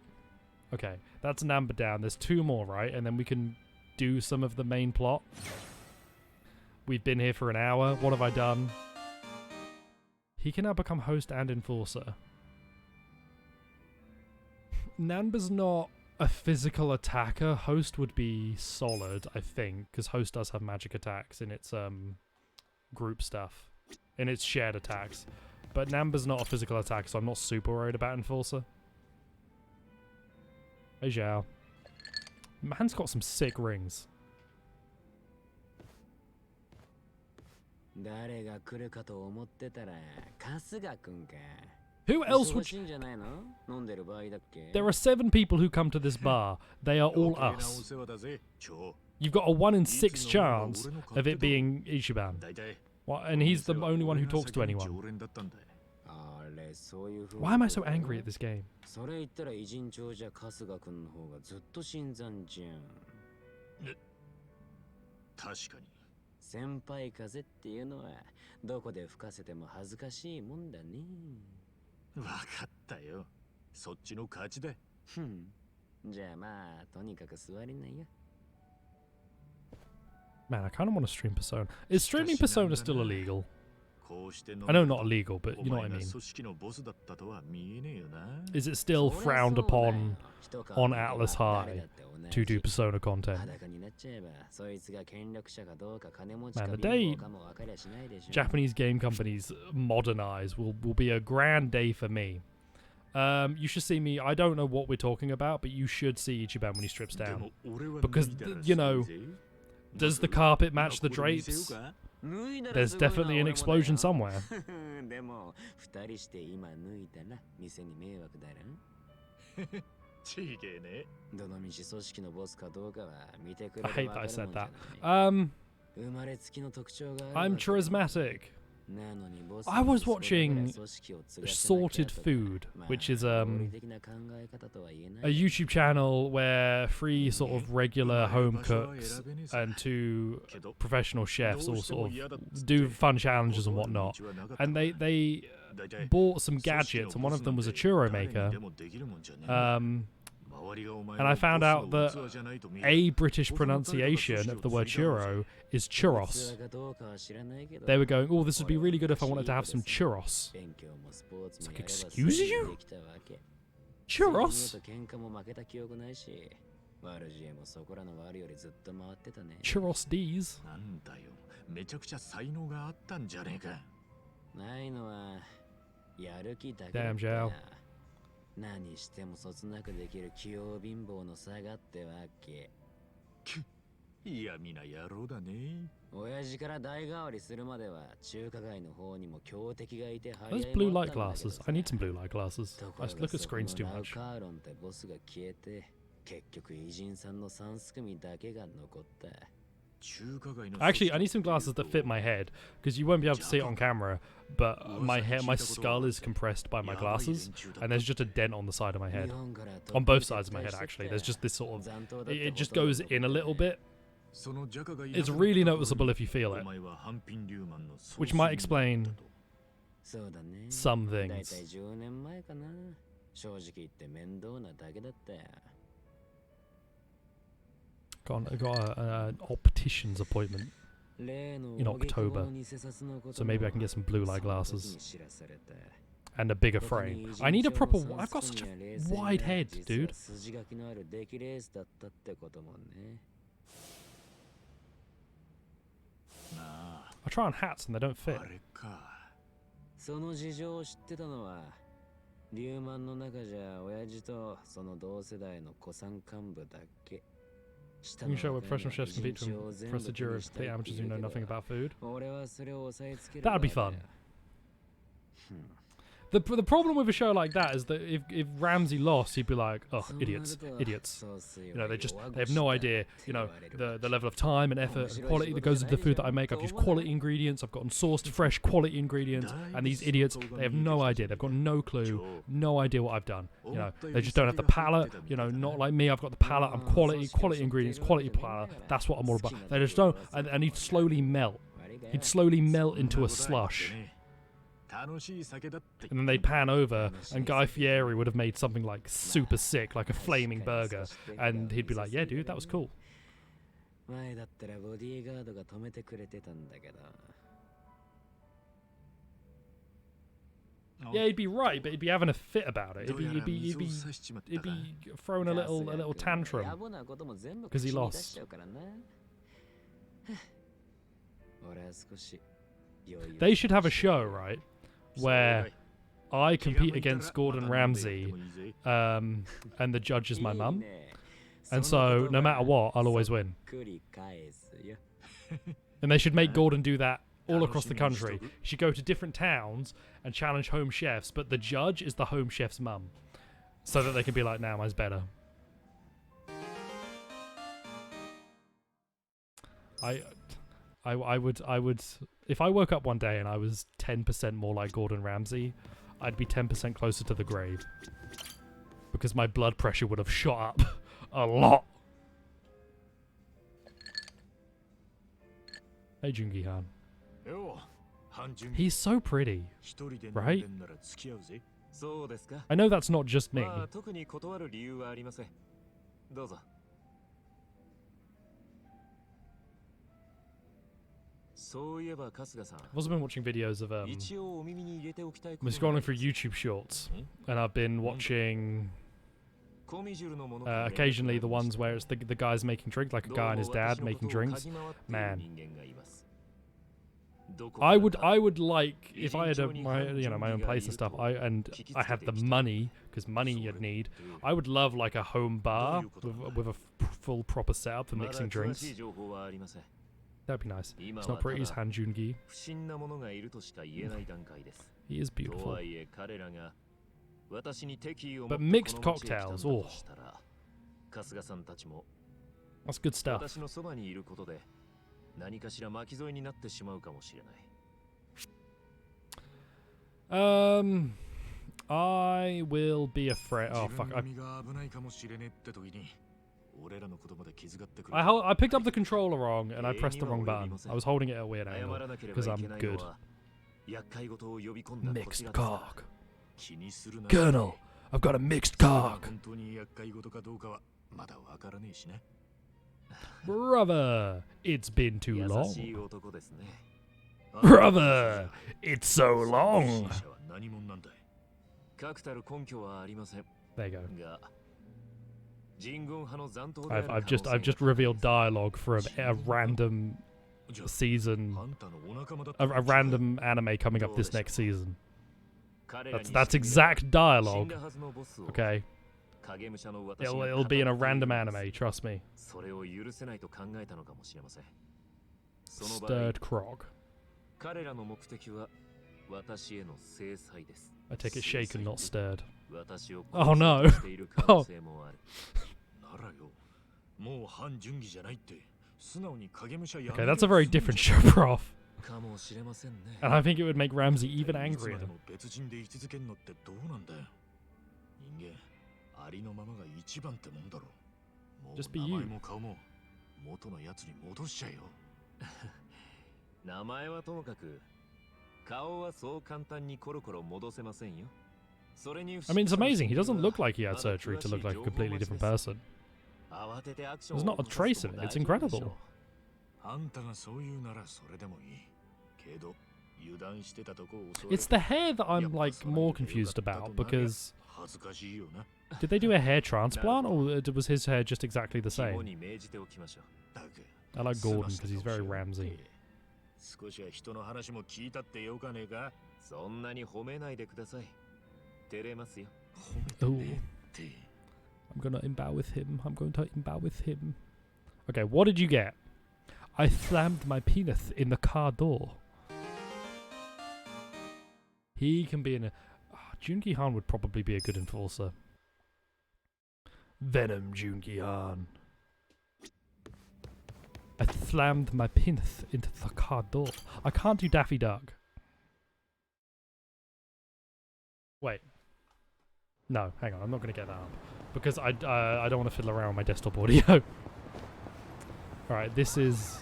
Okay, that's an amber down. There's 2 more, right? And then we can do some of the main plot. We've been here for an hour. What have I done? He can now become host and enforcer. Nanba's not a physical attacker. Host would be solid, I think, because host does have magic attacks in its group stuff, in its shared attacks. But Nanba's not a physical attacker, so I'm not super worried about enforcer. Hey, Zhao. Man's got some sick rings. Who else would you... There are 7 people who come to this bar. They are all us. You've got a 1 in 6 chance of it being Ichiban. What? And he's the only one who talks to anyone. Why am I so angry at this game? Man, I kind of want to stream Persona. Is streaming Persona still illegal? I know not illegal, but you know what I mean. Is it still frowned upon on Atlas High to do Persona content? Man, the day Japanese game companies modernize will be a grand day for me. You should see me. I don't know what we're talking about, but you should see Ichiban when he strips down. Because, you know, does the carpet match the drapes? There's definitely an explosion somewhere. I hate that I said that. I'm charismatic. I was watching Sorted Food, which is a YouTube channel where 3 sort of regular home cooks and 2 professional chefs all sort of do fun challenges and whatnot. And they bought some gadgets, and one of them was a churro maker. And I found out that a British pronunciation of the word churro is churros. They were going, oh, this would be really good if I wanted to have some churros. It's like, excuse you? Churros? Churros D's? Damn, Zhao. Those blue light glasses. I need some blue light glasses. I look at screens too much. Actually, I need some glasses that fit my head, because you won't be able to see it on camera, but my skull is compressed by my glasses, and there's just a dent on the side of my head. On both sides of my head, actually. There's just this sort of... It just goes in a little bit. It's really noticeable if you feel it, which might explain some things. I got an optician's appointment in October, so maybe I can get some blue light glasses and a bigger frame. I need a proper... I've got such a wide head, dude. I try on hats and they don't fit. あれか。その事情を知ってたのはリューマンの中じゃ親父とその同世代の古参幹部だけ。 You can show where professional chefs compete to impress the jury of complete amateurs who know nothing about food. That'd be fun. The problem with a show like that is that if Ramsey lost, he'd be like, oh, idiots. You know, they have no idea, you know, the level of time and effort and quality that goes into the food that I make. I've used quality ingredients, I've gotten sourced fresh quality ingredients, and these idiots, they have no idea. They've got no clue, no idea what I've done. You know, they just don't have the palate, you know, not like me, I've got the palate, I'm quality ingredients, quality palate. That's what I'm all about. They just don't, and he'd slowly melt. He'd slowly melt into a slush. And then they'd pan over, and Guy Fieri would have made something like super sick, like a flaming burger, and he'd be like, yeah, dude, that was cool. Yeah, he'd be right, but he'd be having a fit about it. He'd be throwing a little tantrum because he lost. They should have a show, right, where I compete against Gordon Ramsay, and the judge is my mum, and so no matter what, I'll always win. And they should make Gordon do that all across the country. He should go to different towns and challenge home chefs, but the judge is the home chef's mum, so that they can be like, nah, mine's better. I would, if I woke up one day and I was 10% more like Gordon Ramsay, I'd be 10% closer to the grave. Because my blood pressure would have shot up a lot. Hey, Jungi-han. He's so pretty, right? I know that's not just me. I've also been watching videos of I've been scrolling through YouTube shorts, and I've been watching occasionally the ones where it's the guys making drinks, like a guy and his dad making drinks. Man, I would like, if I had my own place and stuff, I had the money, because money you'd need, I would love like a home bar with a full proper setup for mixing drinks. That'd be nice. It's not pretty as Han Joon-gi. He is beautiful. But mixed cocktails, oh. That's good stuff. I will be afraid. Oh, fuck. I picked up the controller wrong and I pressed the wrong button. I was holding it at a weird angle because I'm good. Mixed cock. Colonel, I've got a mixed cock. Brother, it's been too long. Brother, it's so long. There you go. I've just revealed dialogue for a random season, a random anime coming up this next season. That's exact dialogue. Okay, it'll be in a random anime. Trust me. Stirred crock. I take it shaken, not stirred. Oh no! Oh. Okay, that's a very different show, Prof. And I think it would make Ramsey even angrier. Just be you. I mean, it's amazing. He doesn't look like he had surgery to look like a completely different person. There's not a trace of it. It's incredible. It's the hair that I'm like more confused about, because did they do a hair transplant, or was his hair just exactly the same? I like Gordon because he's very Ramsey. 少しは人の話も聞いたってよかねえか。そんなに褒めないでください。照れますよ。褒めてねって。I'm gonna inbow with him. I'm going to inbow with him. Okay, what did you get? I slammed my penis in the car door. He can be in a... Junki Han would probably be a good enforcer. Venom Junki Han. I slammed my penis into the car door. I can't do Daffy Duck. Wait. No, hang on. I'm not going to get that up. Because I don't want to fiddle around with my desktop audio. Alright, this is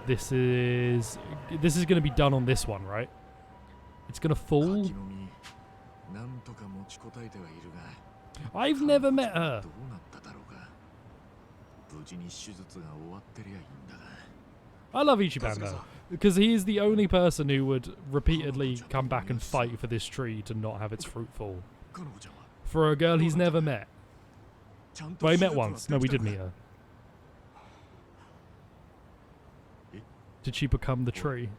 going to be done on this one, right? It's going to fall. I've never met her. I love Ichiban though, because he is the only person who would repeatedly come back and fight for this tree to not have its fruit fall. For a girl he's never met. Well, he met once. No, we did meet her. Did she become the tree?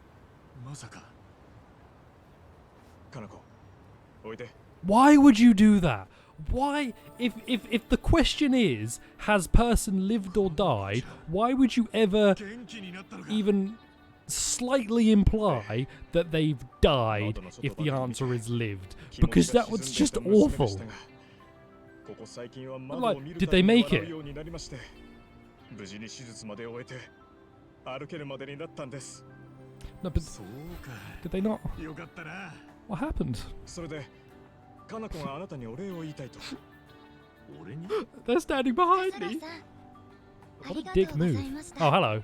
Why would you do that? Why, if the question is, has person lived or died, why would you ever even slightly imply that they've died if the answer is lived? Because that was just awful. Like, did they make it? No, but did they not? What happened? They're standing behind me. What a dick move. Oh, hello.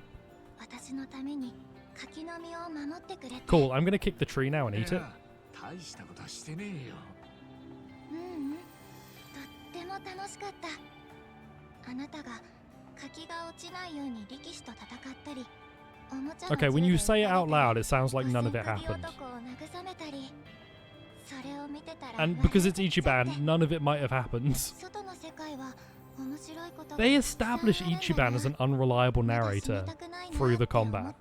Cool, I'm gonna kick the tree now and eat it. Okay, when you say it out loud, it sounds like none of it happened. And because it's Ichiban, none of it might have happened. They establish Ichiban as an unreliable narrator through the combat.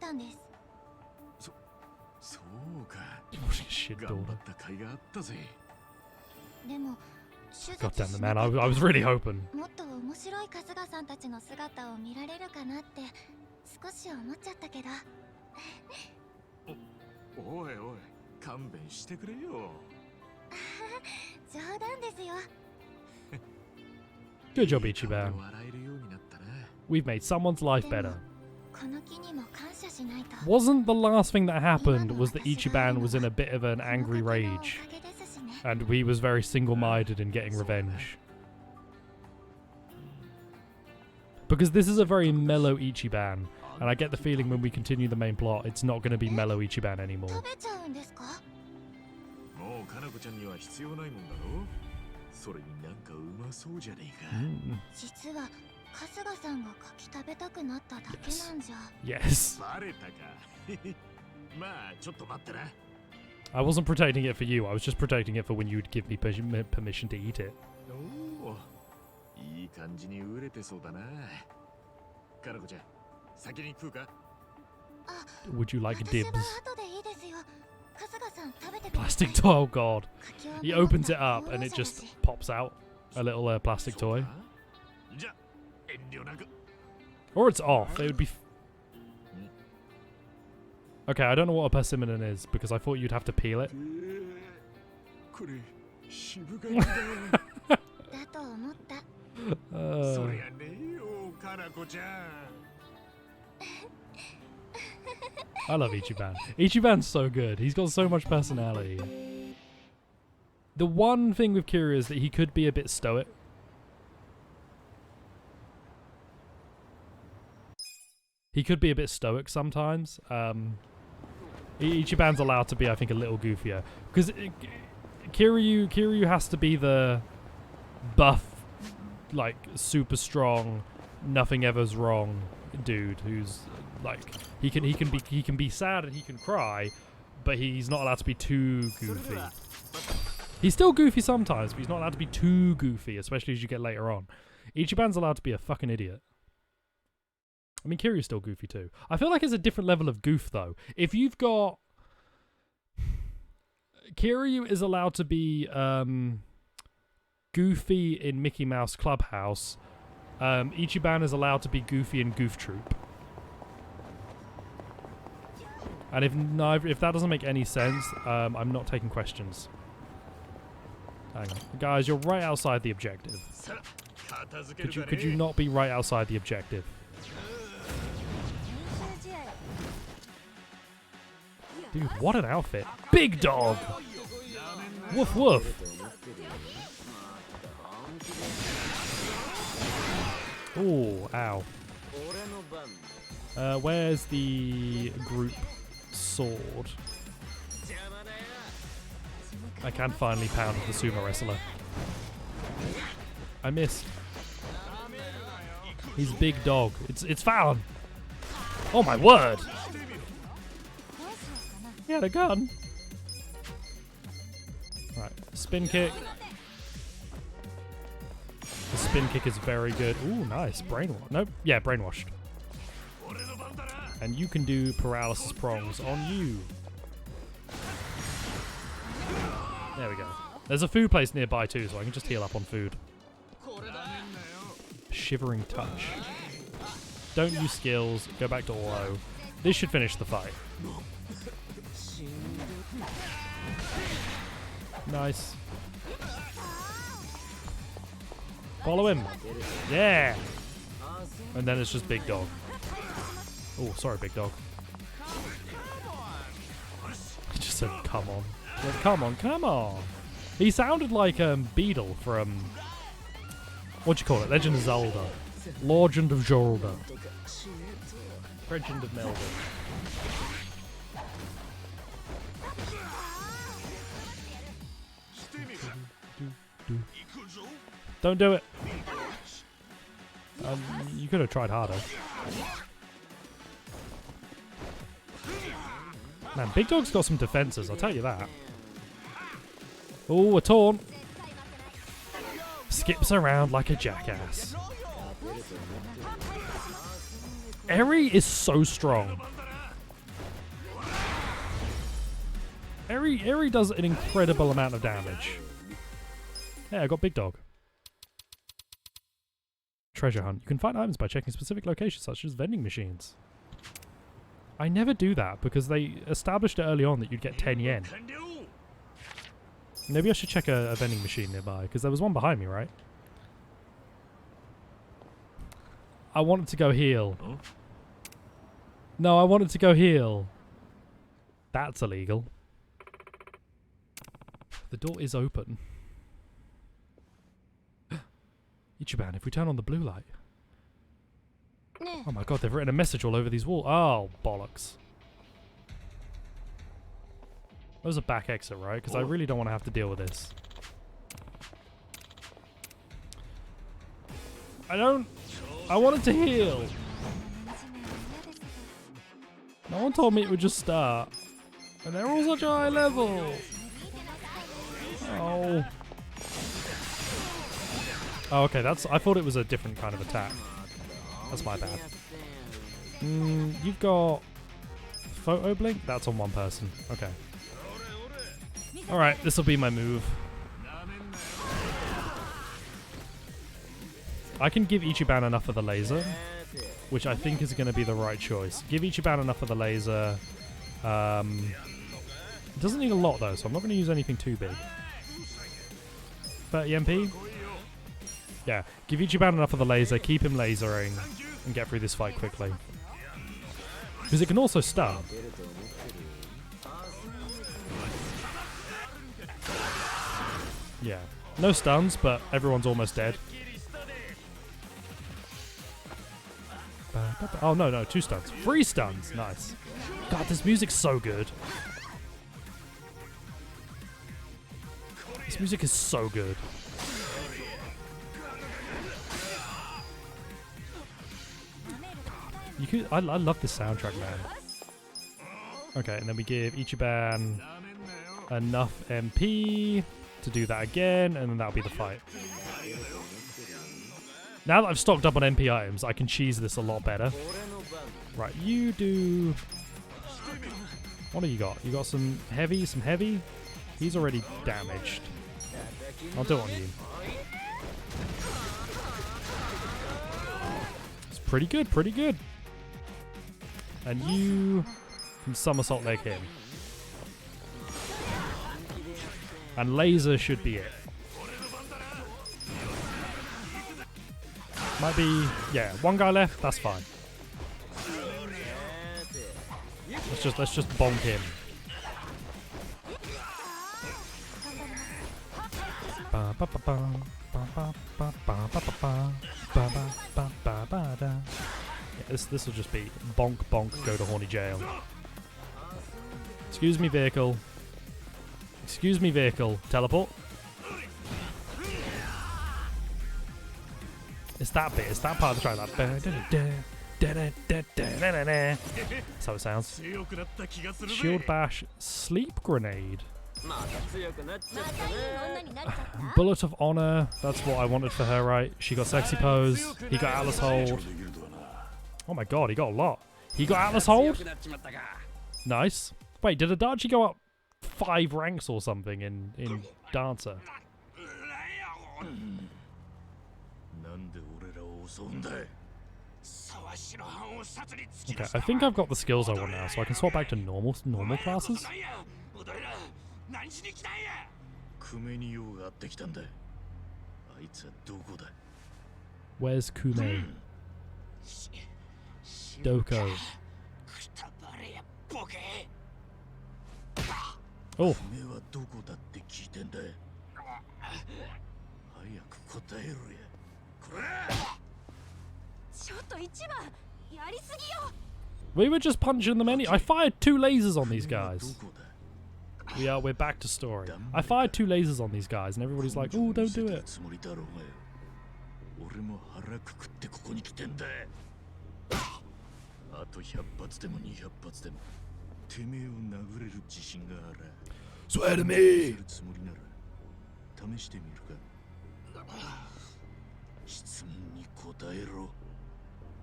Shit daughter. God damn it, man, I was really hoping. Good job, Ichiban. We've made someone's life better. Wasn't the last thing that happened was that Ichiban was in a bit of an angry rage, and he was very single-minded in getting revenge? Because this is a very mellow Ichiban, and I get the feeling when we continue the main plot, it's not going to be mellow Ichiban anymore. Yes. I wasn't protecting it for you, I was just protecting it for when you'd give me permission to eat it. Would you like dibs? Plastic toy, oh god. He opens it up and it just pops out a little plastic toy. Or it's off, it would be... Okay, I don't know what a persimmon is because I thought you'd have to peel it. I love Ichiban. Ichiban's so good. He's got so much personality. The one thing with Kiryu is that he could be a bit stoic. He could be a bit stoic sometimes. Ichiban's allowed to be, I think, a little goofier. Because Kiryu has to be the buff, like, super strong, nothing ever's wrong dude who's like he can be sad and he can cry, but he's not allowed to be too goofy. He's still goofy sometimes, but he's not allowed to be too goofy, especially as you get later on. Ichiban's allowed to be a fucking idiot. I mean, Kiryu's still goofy too. I feel like it's a different level of goof though. If you've got Kiryu is allowed to be goofy in Mickey Mouse Clubhouse. Ichiban is allowed to be goofy in Goof Troop. And if that doesn't make any sense, I'm not taking questions. Hang on. Guys, you're right outside the objective. Could you not be right outside the objective? Dude, what an outfit. Big dog! Woof woof! Oh, ow. Where's the group sword? I can finally pound the sumo wrestler. I missed. He's big dog. It's Fallon. Oh my word! He had a gun. Right, spin kick. The spin kick is very good. Ooh, nice. Brainwash. Nope. Yeah, brainwashed. And you can do paralysis prongs on you. There we go. There's a food place nearby too, so I can just heal up on food. Shivering touch. Don't use skills. Go back to auto. This should finish the fight. Nice. Follow him. Yeah. And then it's just big dog. Oh, sorry, big dog. He just said, come on. Said, come on, come on. He sounded like Beetle from, what do you call it? Legend of Zelda. Legend of Zelda. Legend of Melvin. Don't do it. You could have tried harder. Man, Big Dog's got some defenses, I'll tell you that. Oh, a taunt. Skips around like a jackass. Eri is so strong. Eri does an incredible amount of damage. Yeah, I got Big Dog. Treasure hunt. You can find items by checking specific locations such as vending machines. I never do that because they established it early on that you'd get 10 yen. Maybe I should check a vending machine nearby because there was one behind me, right? I wanted to go heal. Huh? No, I wanted to go heal. That's illegal. The door is open. Ichiban, if we turn on the blue light. Oh my god, they've written a message all over these walls. Oh, bollocks. That was a back exit, right? Because I really don't want to have to deal with this. I wanted to heal. No one told me it would just start. And they're all such a high level. Oh. Oh, okay, I thought it was a different kind of attack. That's my bad. You've got photo blink? That's on one person. Okay. Alright, this will be my move. I can give Ichiban enough of the laser, which I think is going to be the right choice. Give Ichiban enough of the laser. It doesn't need a lot though, so I'm not going to use anything too big. 30 MP? Yeah, give Ichiban enough of the laser, keep him lasering, and get through this fight quickly. Because it can also stun. Yeah. No stuns, but everyone's almost dead. Oh, no, 2 stuns. 3 stuns! Nice. God, this music's so good. This music is so good. I love this soundtrack, man. Okay, and then we give Ichiban enough MP to do that again, and then that'll be the fight. Now that I've stocked up on MP items, I can cheese this a lot better. Right, you do... What do you got? You got some heavy, He's already damaged. I'll do it on you. It's pretty good. And you can somersault leg him. And laser should be it. Might be, yeah, one guy left, that's fine. Let's just bonk him. Yeah, this will just be bonk bonk, go to horny jail. Excuse me, vehicle. Excuse me, vehicle. Teleport. It's that bit. It's that part of the track. That's how it sounds. Shield bash. Sleep grenade. Bullet of honor. That's what I wanted for her, right? She got sexy pose. He got Atlas hold. Oh my god, he got a lot. He got Atlas hold. Nice. Wait, did Adachi go up 5 ranks or something in Dancer? Okay, I think I've got the skills I want now, so I can swap back to normal classes. Where's Kume? Doko. Oh. We were just punching them I fired 2 lasers on these guys. We're back to story. I fired 2 lasers on these guys and everybody's like, oh, don't do it. Swear to me!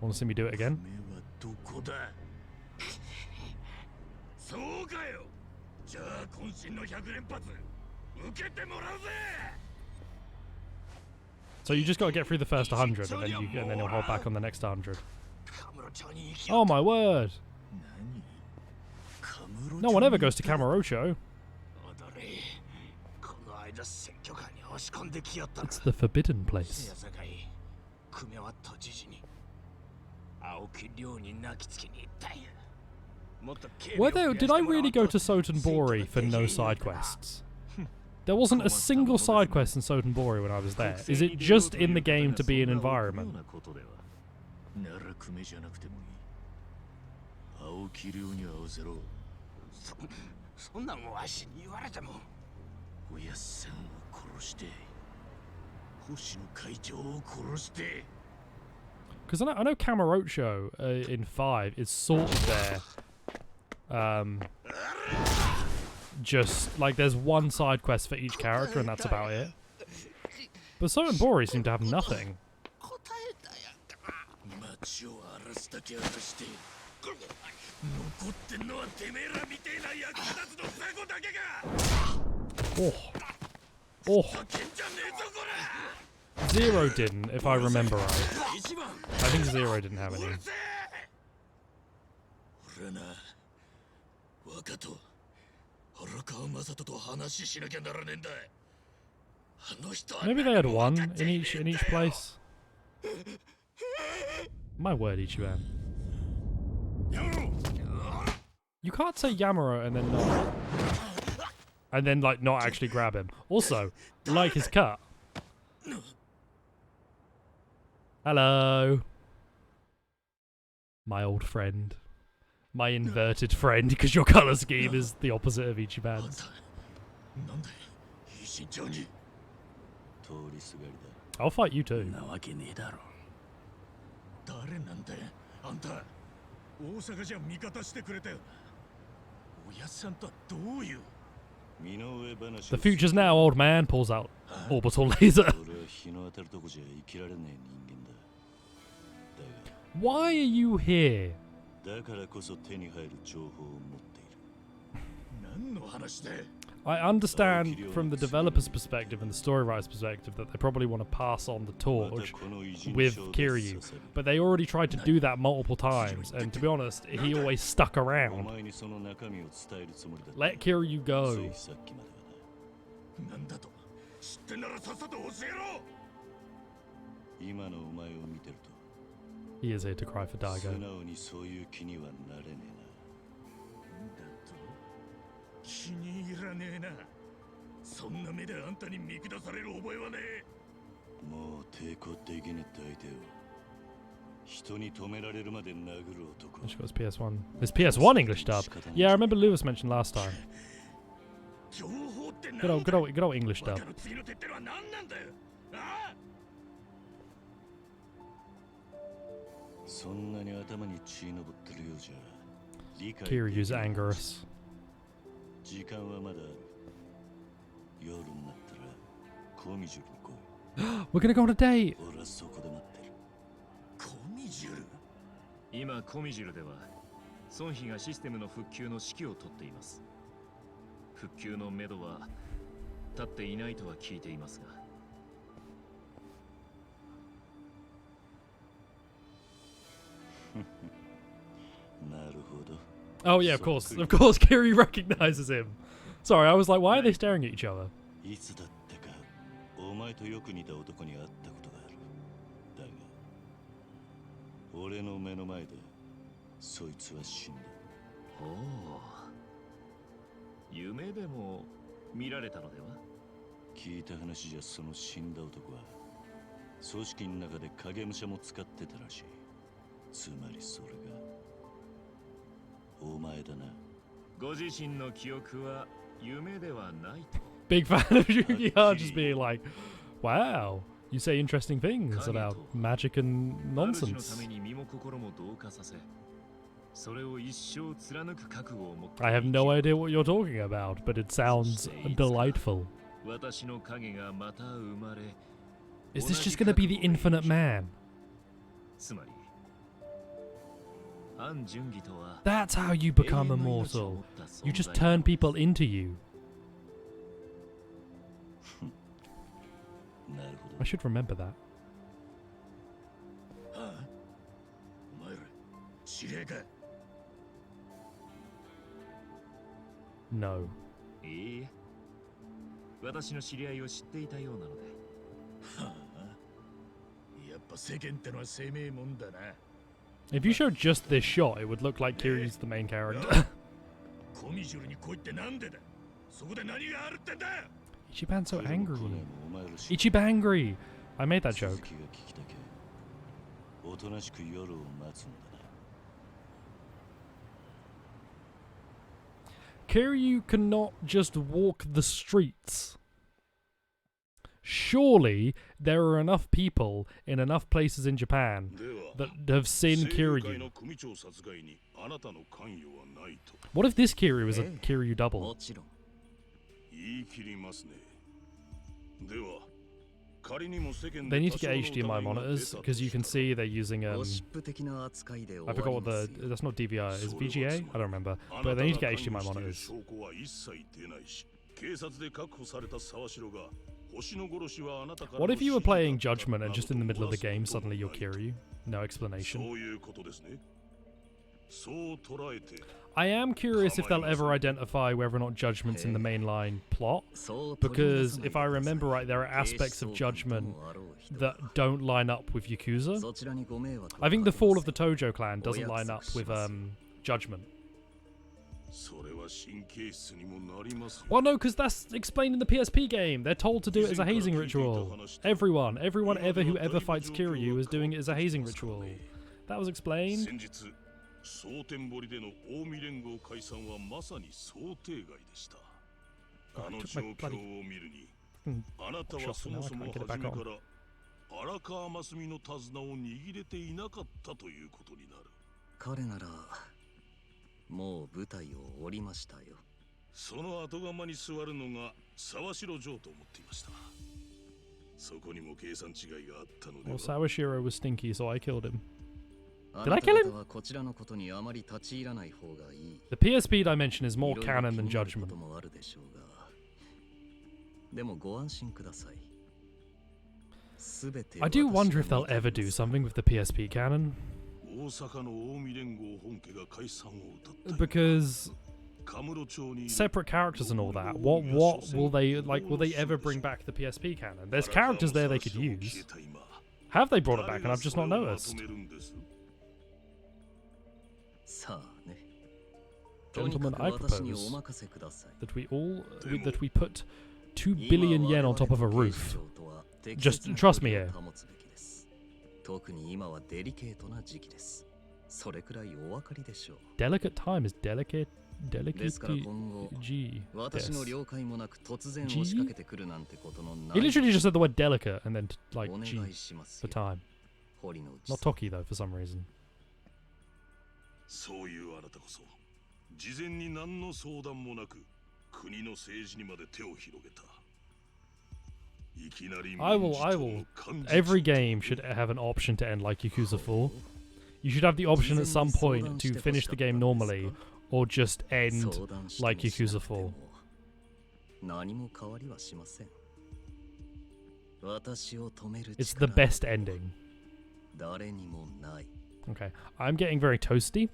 Want to see me do it again? So you just got to get through the first 100 and then you'll hold back on the next 100. Oh my word! No one ever goes to Kamurocho. It's the forbidden place. Did I really go to Sotenbori for no side quests? There wasn't a single side quest in Sotenbori when I was there. Is it just in the game to be an environment? Because I know Kamurocho in 5 is sort of there. Just like there's one side quest for each character and that's about it. But Sotenbori seem to have nothing. Oh. Oh. Zero didn't, if I remember right. I think Zero didn't have any. Maybe they had one in each place. My word, Ichiban. You can't say Yamura and then like not actually grab him. Also, like his cut. Hello. My old friend. My inverted friend, because your color scheme is the opposite of Ichiban's. I'll fight you too. The future's now, old man. Pulls out orbital laser. Why are you here? だからこそ手に入る情報を持っている。何の話で I understand from the developer's perspective and the story writer's perspective that they probably want to pass on the torch with Kiryu, but they already tried to do that multiple times, and to be honest, he always stuck around. Let Kiryu go. なんだと知ってんならさっさと教えろ今のお前を見てると He is here to cry for 素 Daigo. 直にそういう気にはなれねだと気に入らねえなそんな目であんたに見下される覚えはねええな。もう抵抗できねえって相手を人に止められるまで殴る男。 She got his PS1. His PS1 English dub. Yeah, I remember Lewis mentioned last time. 情報って何 Good old English バ dub. カの次の手ってのは何なんだよああそんなに頭に血のぼってるようじゃ理解 Kiryu's angers. 時間はまだある。夜になったらコミジュル来い。 We're gonna go on a date. 俺はそこで待ってる。コミジュル今コミジュルでは孫妃がシステムの復旧の指揮を執っています。復旧のめどは立っていないとは聞いていますが。なるほど。 Oh yeah, of course. Of course, Kiryu recognizes him. Sorry, I was like, why are they staring at each other? いつだってか、お前とよく似た男に会ったことがある。だが、俺の目の前で、そいつは死んだ。おお。夢でも見られたのでは？聞いた話じゃその死んだ男は、組織の中で影武者も使ってたらしい。つまりそれが、お前だな。ご自身の記憶は夢ではないと。 Big fan of Yu-Gi-Oh! Just being like, wow, you say interesting things about magic and 主の nonsense. ために身も心も同化させ、それを一生貫く覚悟を持って。 I have no idea what you're talking about, but it sounds delightful. 私の影がまた生まれ。 Is this just gonna be the infinite man? つまり、安順義とは That's how you become immortal. You just turn people into you. なるほど。 I should remember that. はあお前ら知り合いか No. いいえ、私の知り合いを知っていたようなので。はあやっぱ世間ってのは生命もんだな If you showed just this shot, it would look like Kiryu's the main character. コミジュルに来いってなんでだそこで何があるってんだ Ichiban's so angry. お前ら知る Ichiban angry. I made that 続 joke. きが聞きたけ。おとなしく夜を待つんだな。 Kiryu cannot just walk the streets. Surely there are enough people in enough places in Japan では that have seen 会 Kiryu. の組長殺害にあなたの関与はないと What if this Kiryu is a Kiryu double? もちろん。言い切りますねでは仮にも世間 They で need 多 to 少 get の HDMI 疑いが出 monitors たと because you can したら see they're using ゴシップ的な扱いで I 終わ forgot り what ます the よ。 that's not DVI, it's それは VGA? つ I まり don't remember. あ But なた they が need to get 関与 HDMI している monitors. 証拠は一切出ないし警察で確保された沢城が星の殺しはあなたから What の if you were 指示だ playing った Judgment and just in the middle of the な game どと suddenly you're 噂すこともない Kiryu? No そ explanation. ういうことですねそう捉えて I am curious if they'll ever identify whether or not Judgment's in the mainline plot. そう取り戻さ Because ないで if I ください remember right, there are 警視 aspects of 総監と Judgment もあろう人 that don't line up with Yakuza. そちらにご迷惑を I think the かけま fall せ of the ん Tojo clan doesn't line up with Judgment. それは神経質にもなりますよ Well, no, because that's explained in the PSP game. They're told to do it as a hazing ritual. Everyone ever who ever fights Kiryu is doing it as a hazing ritual. That was explained. 先日蒼天堀での近江連合解散はまさに想定外でしたあの状況を見るにあなたはそもそも初めから荒川真澄の手綱を握れていなかったということになる彼ならもう舞台を降りましたよ。その後釜に座るのが沢城城と思っていましたそこにも計算違いがあったので Well, は Sawashiro was stinky, so I killed him. Did I kill him? The PSP dimension is more canon than Judgment. I do wonder if they'll ever do something with the PSP canon. Because separate characters and all that. What will they like? Will they ever bring back the PSP canon? There's characters there they could use. Have they brought it back and I've just not noticed? Gentlemen, I propose that we put 2 billion yen on top of a roof. Just trust me here. Delicate time is delicate. Delicate G. He literally just said the word delicate and then like G for time. Not Toki though for some reason. I will. Every game should have an option to end like Yakuza 4. You should have the option at some point to finish the game normally, or just end like Yakuza 4. It's the best ending. Okay, I'm getting very toasty.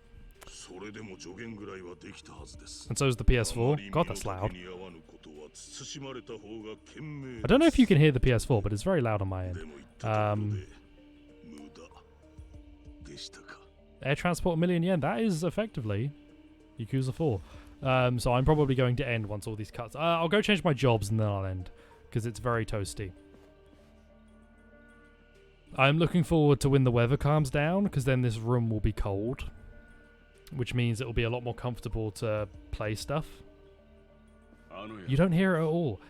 And so is the PS4. God, that's loud. I don't know if you can hear the PS4, but it's very loud on my end. Air transport 1 million yen. That is effectively Yakuza 4. So I'm probably going to end once all these cuts. I'll go change my jobs and then I'll end because it's very toasty. I'm looking forward to when the weather calms down because then this room will be cold, which means it will be a lot more comfortable to play stuff. You don't hear it at all.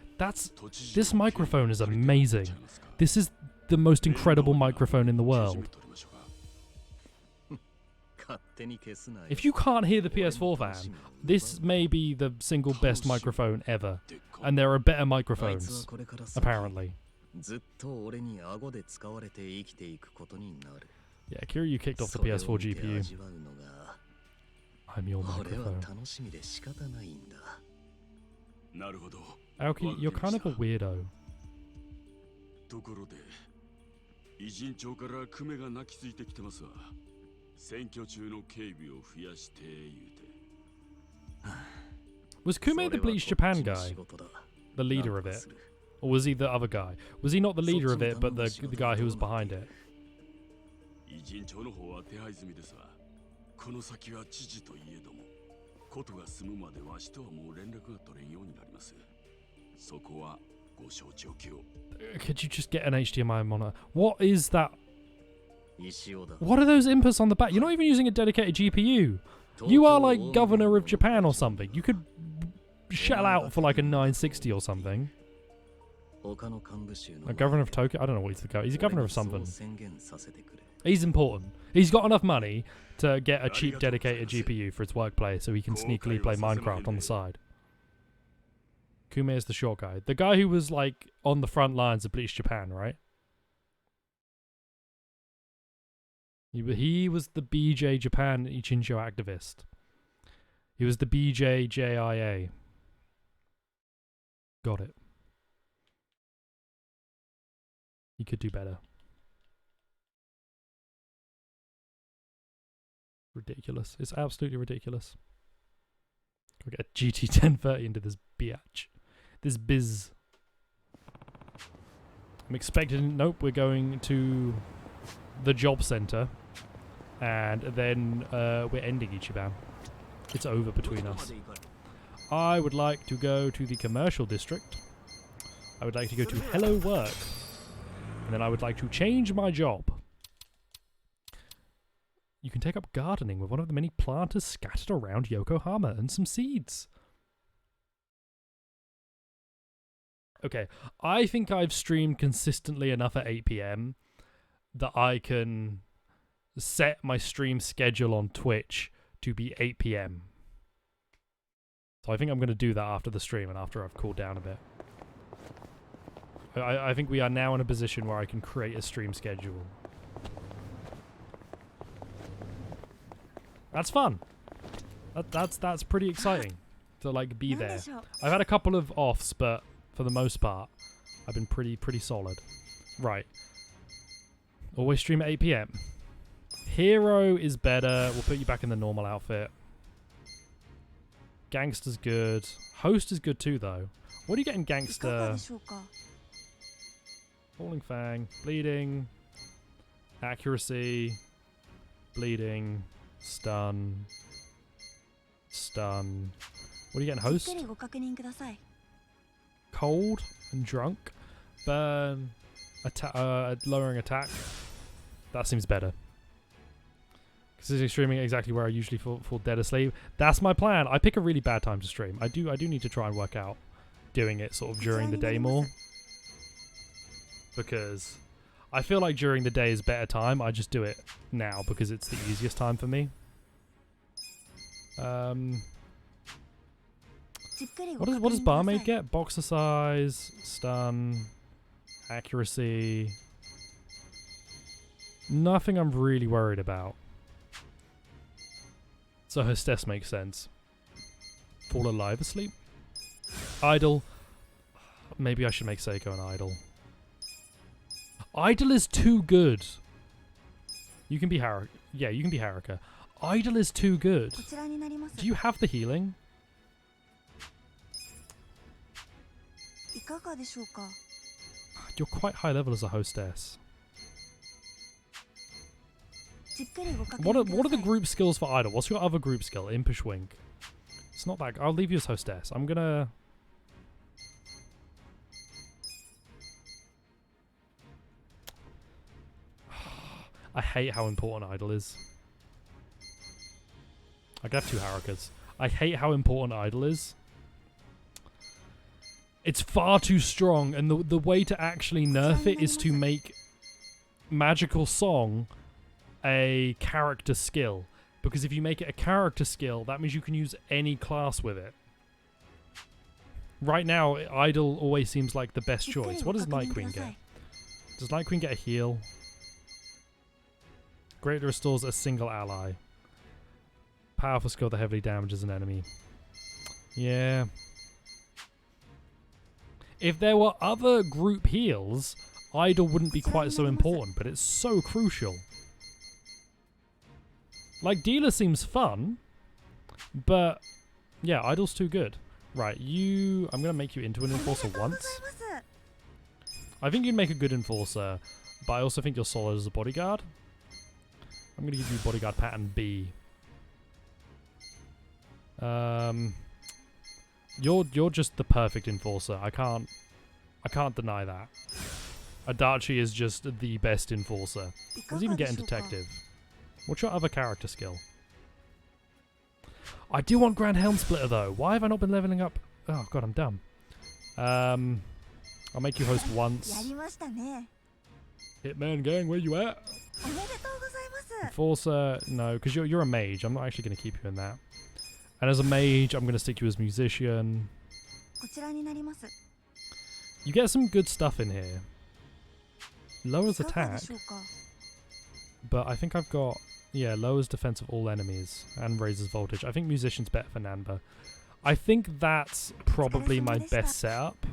This microphone is amazing. This is the most incredible microphone in the world. If you can't hear the PS4 fan, this may be the single best microphone ever. And there are better microphones, apparently. Yeah, Kira, you kicked off the PS4 GPU. I'm your microphone. Aoki, you're kind of a weirdo. Was Kume the Bleach Japan guy the leader of it? Or was he the other guy? Was he not the leader of it, but the guy who was behind it? Could you just get an HDMI monitor? What is that? What are those inputs on the back? You're not even using a dedicated GPU. You are like governor of Japan or something. You could shell out for like a 960 or something. A governor of Tokyo? I don't know what he's the governor. He's a governor of something. He's important. He's got enough money to get a cheap dedicated GPU for his workplace so he can sneakily play Minecraft on the side. Kume is the short guy. The guy who was like on the front lines of Bleach Japan, right? He was the BJ Japan Ichinjo activist. He was the BJJIA. Got it. He could do better. Ridiculous. It's absolutely ridiculous. Go get a GT 1030 into this biatch. This biz. I'm expecting... Nope, we're going to the job center. And then we're ending Ichiban. It's over between us. I would like to go to the commercial district. I would like to go to Hello Work. And then I would like to change my job. You can take up gardening with one of the many planters scattered around Yokohama and some seeds. Okay, I think I've streamed consistently enough at 8 PM that I can set my stream schedule on Twitch to be 8 PM. So I think I'm going to do that after the stream and after I've cooled down a bit. I think we are now in a position where I can create a stream schedule. That's fun. That's pretty exciting to like be there. I've had a couple of offs, but for the most part, I've been pretty solid. Right. Always stream at 8 PM. Hero is better. We'll put you back in the normal outfit. Gangster's good. Host is good too, though. What do you get in Gangster? Falling Fang. Bleeding. Accuracy. Bleeding. Stun. Stun. What do you get in Host? Cold and Drunk. Burn. Lowering attack. That seems better. Considering streaming exactly where I usually fall dead asleep. That's my plan. I pick a really bad time to stream. I do need to try and work out doing it sort of during the day more. Because I feel like during the day is better time. I just do it now because it's the easiest time for me. What does Barmaid get? Boxer size, stun, accuracy. Nothing I'm really worried about. So Hostess makes sense. Fall alive asleep? Idol. Maybe I should make Seiko an idol. Idol is too good. You can be Haruka. Yeah, you can be Haruka. Idol is too good. Do you have the healing? You're quite high level as a Hostess. What are the group skills for Idol? What's your other group skill? Impish Wink. It's not that. I'll leave you as Hostess. I'm gonna... I hate how important Idol is. I could have 2 Harukas. I hate how important Idol is. It's far too strong, and the way to actually nerf it is to make Magical Song a character skill. Because if you make it a character skill, that means you can use any class with it. Right now, Idol always seems like the best choice. What does Night Queen get? Does Night Queen get a heal? Greatly restores a single ally. Powerful skill that heavily damages an enemy. Yeah. If there were other group heals, Idol wouldn't be quite so important, but it's so crucial. Like, Dealer seems fun, but yeah, Idol's too good. Right, I'm going to make you into an Enforcer once. I think you'd make a good Enforcer, but I also think you're solid as a bodyguard. I'm going to give you bodyguard pattern B. You're just the perfect Enforcer. I can't deny that. Adachi is just the best Enforcer. Doesn't even get in Detective. What's your other character skill? I do want Grand Helm Splitter though. Why have I not been leveling up? Oh god, I'm dumb. I'll make you host once. Hitman gang, where you at? Enforcer, no, because you're a mage. I'm not actually going to keep you in that. And as a mage, I'm going to stick you as musician. You get some good stuff in here. Lowers attack. But I think I've got... Yeah, lowers defense of all enemies and raises voltage. I think musician's better for Nanba. I think that's probably my best setup.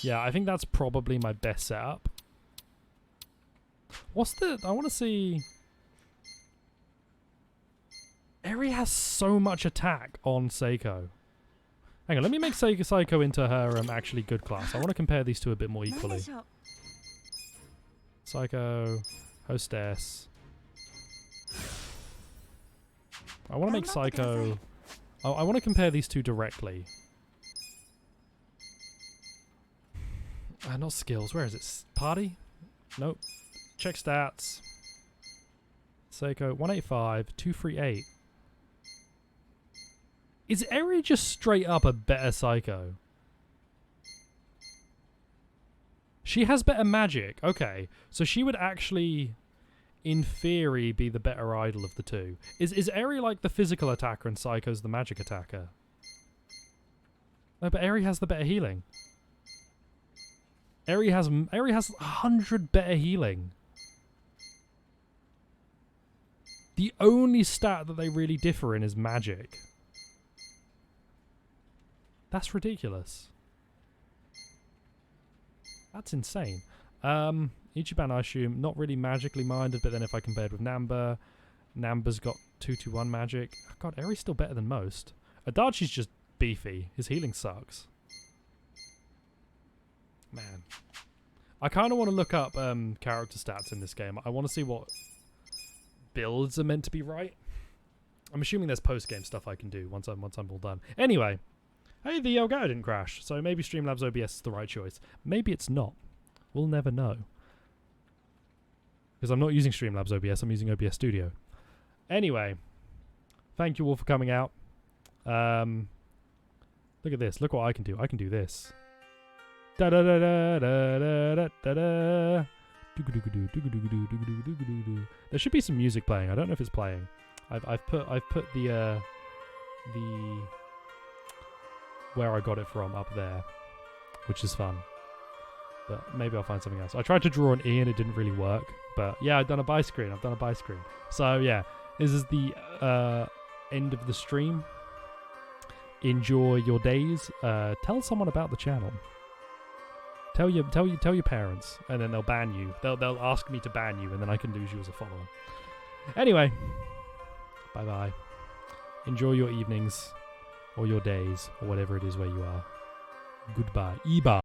Yeah, I think that's probably my best setup. What's the... I want to see... Eri has so much attack on Seiko. Hang on, let me make Seiko into her actually good class. I want to compare these two a bit more equally. Psycho, Hostess. I want to make Psycho... Oh, I want to compare these two directly. Not skills. Where is it? Party? Nope. Check stats. Seiko, 185, 238. Is Eri just straight up a better Psycho? She has better magic. Okay. So she would actually, in theory, be the better idol of the two. Is Eri like the physical attacker and Psycho's the magic attacker? No, but Eri has the better healing. Eri has 100 better healing. The only stat that they really differ in is magic. That's ridiculous. That's insane. Ichiban, I assume, not really magically minded, but then if I compared with Namba, Namba's got 2-1 magic. Oh God, Eri's still better than most. Adachi's just beefy. His healing sucks. Man. I kind of want to look up character stats in this game. I want to see what builds are meant to be right. I'm assuming there's post-game stuff I can do once I'm all done. Anyway. Hey, the Elgato didn't crash, so maybe Streamlabs OBS is the right choice. Maybe it's not. We'll never know. Because I'm not using Streamlabs OBS, I'm using OBS Studio. Anyway, thank you all for coming out. Look at this. Look what I can do. I can do this. Da da da da da da da da. There should be some music playing. I don't know if it's playing. I've put the where I got it from up there, which is fun. But maybe I'll find something else. I tried to draw an E and it didn't really work. But yeah, I've done a buy screen. So yeah, this is the end of the stream. Enjoy your days. Tell someone about the channel. Tell your parents, and then they'll ban you. They'll ask me to ban you, and then I can lose you as a follower. Anyway, bye bye. Enjoy your evenings, or your days, or whatever it is where you are. Goodbye. Iba.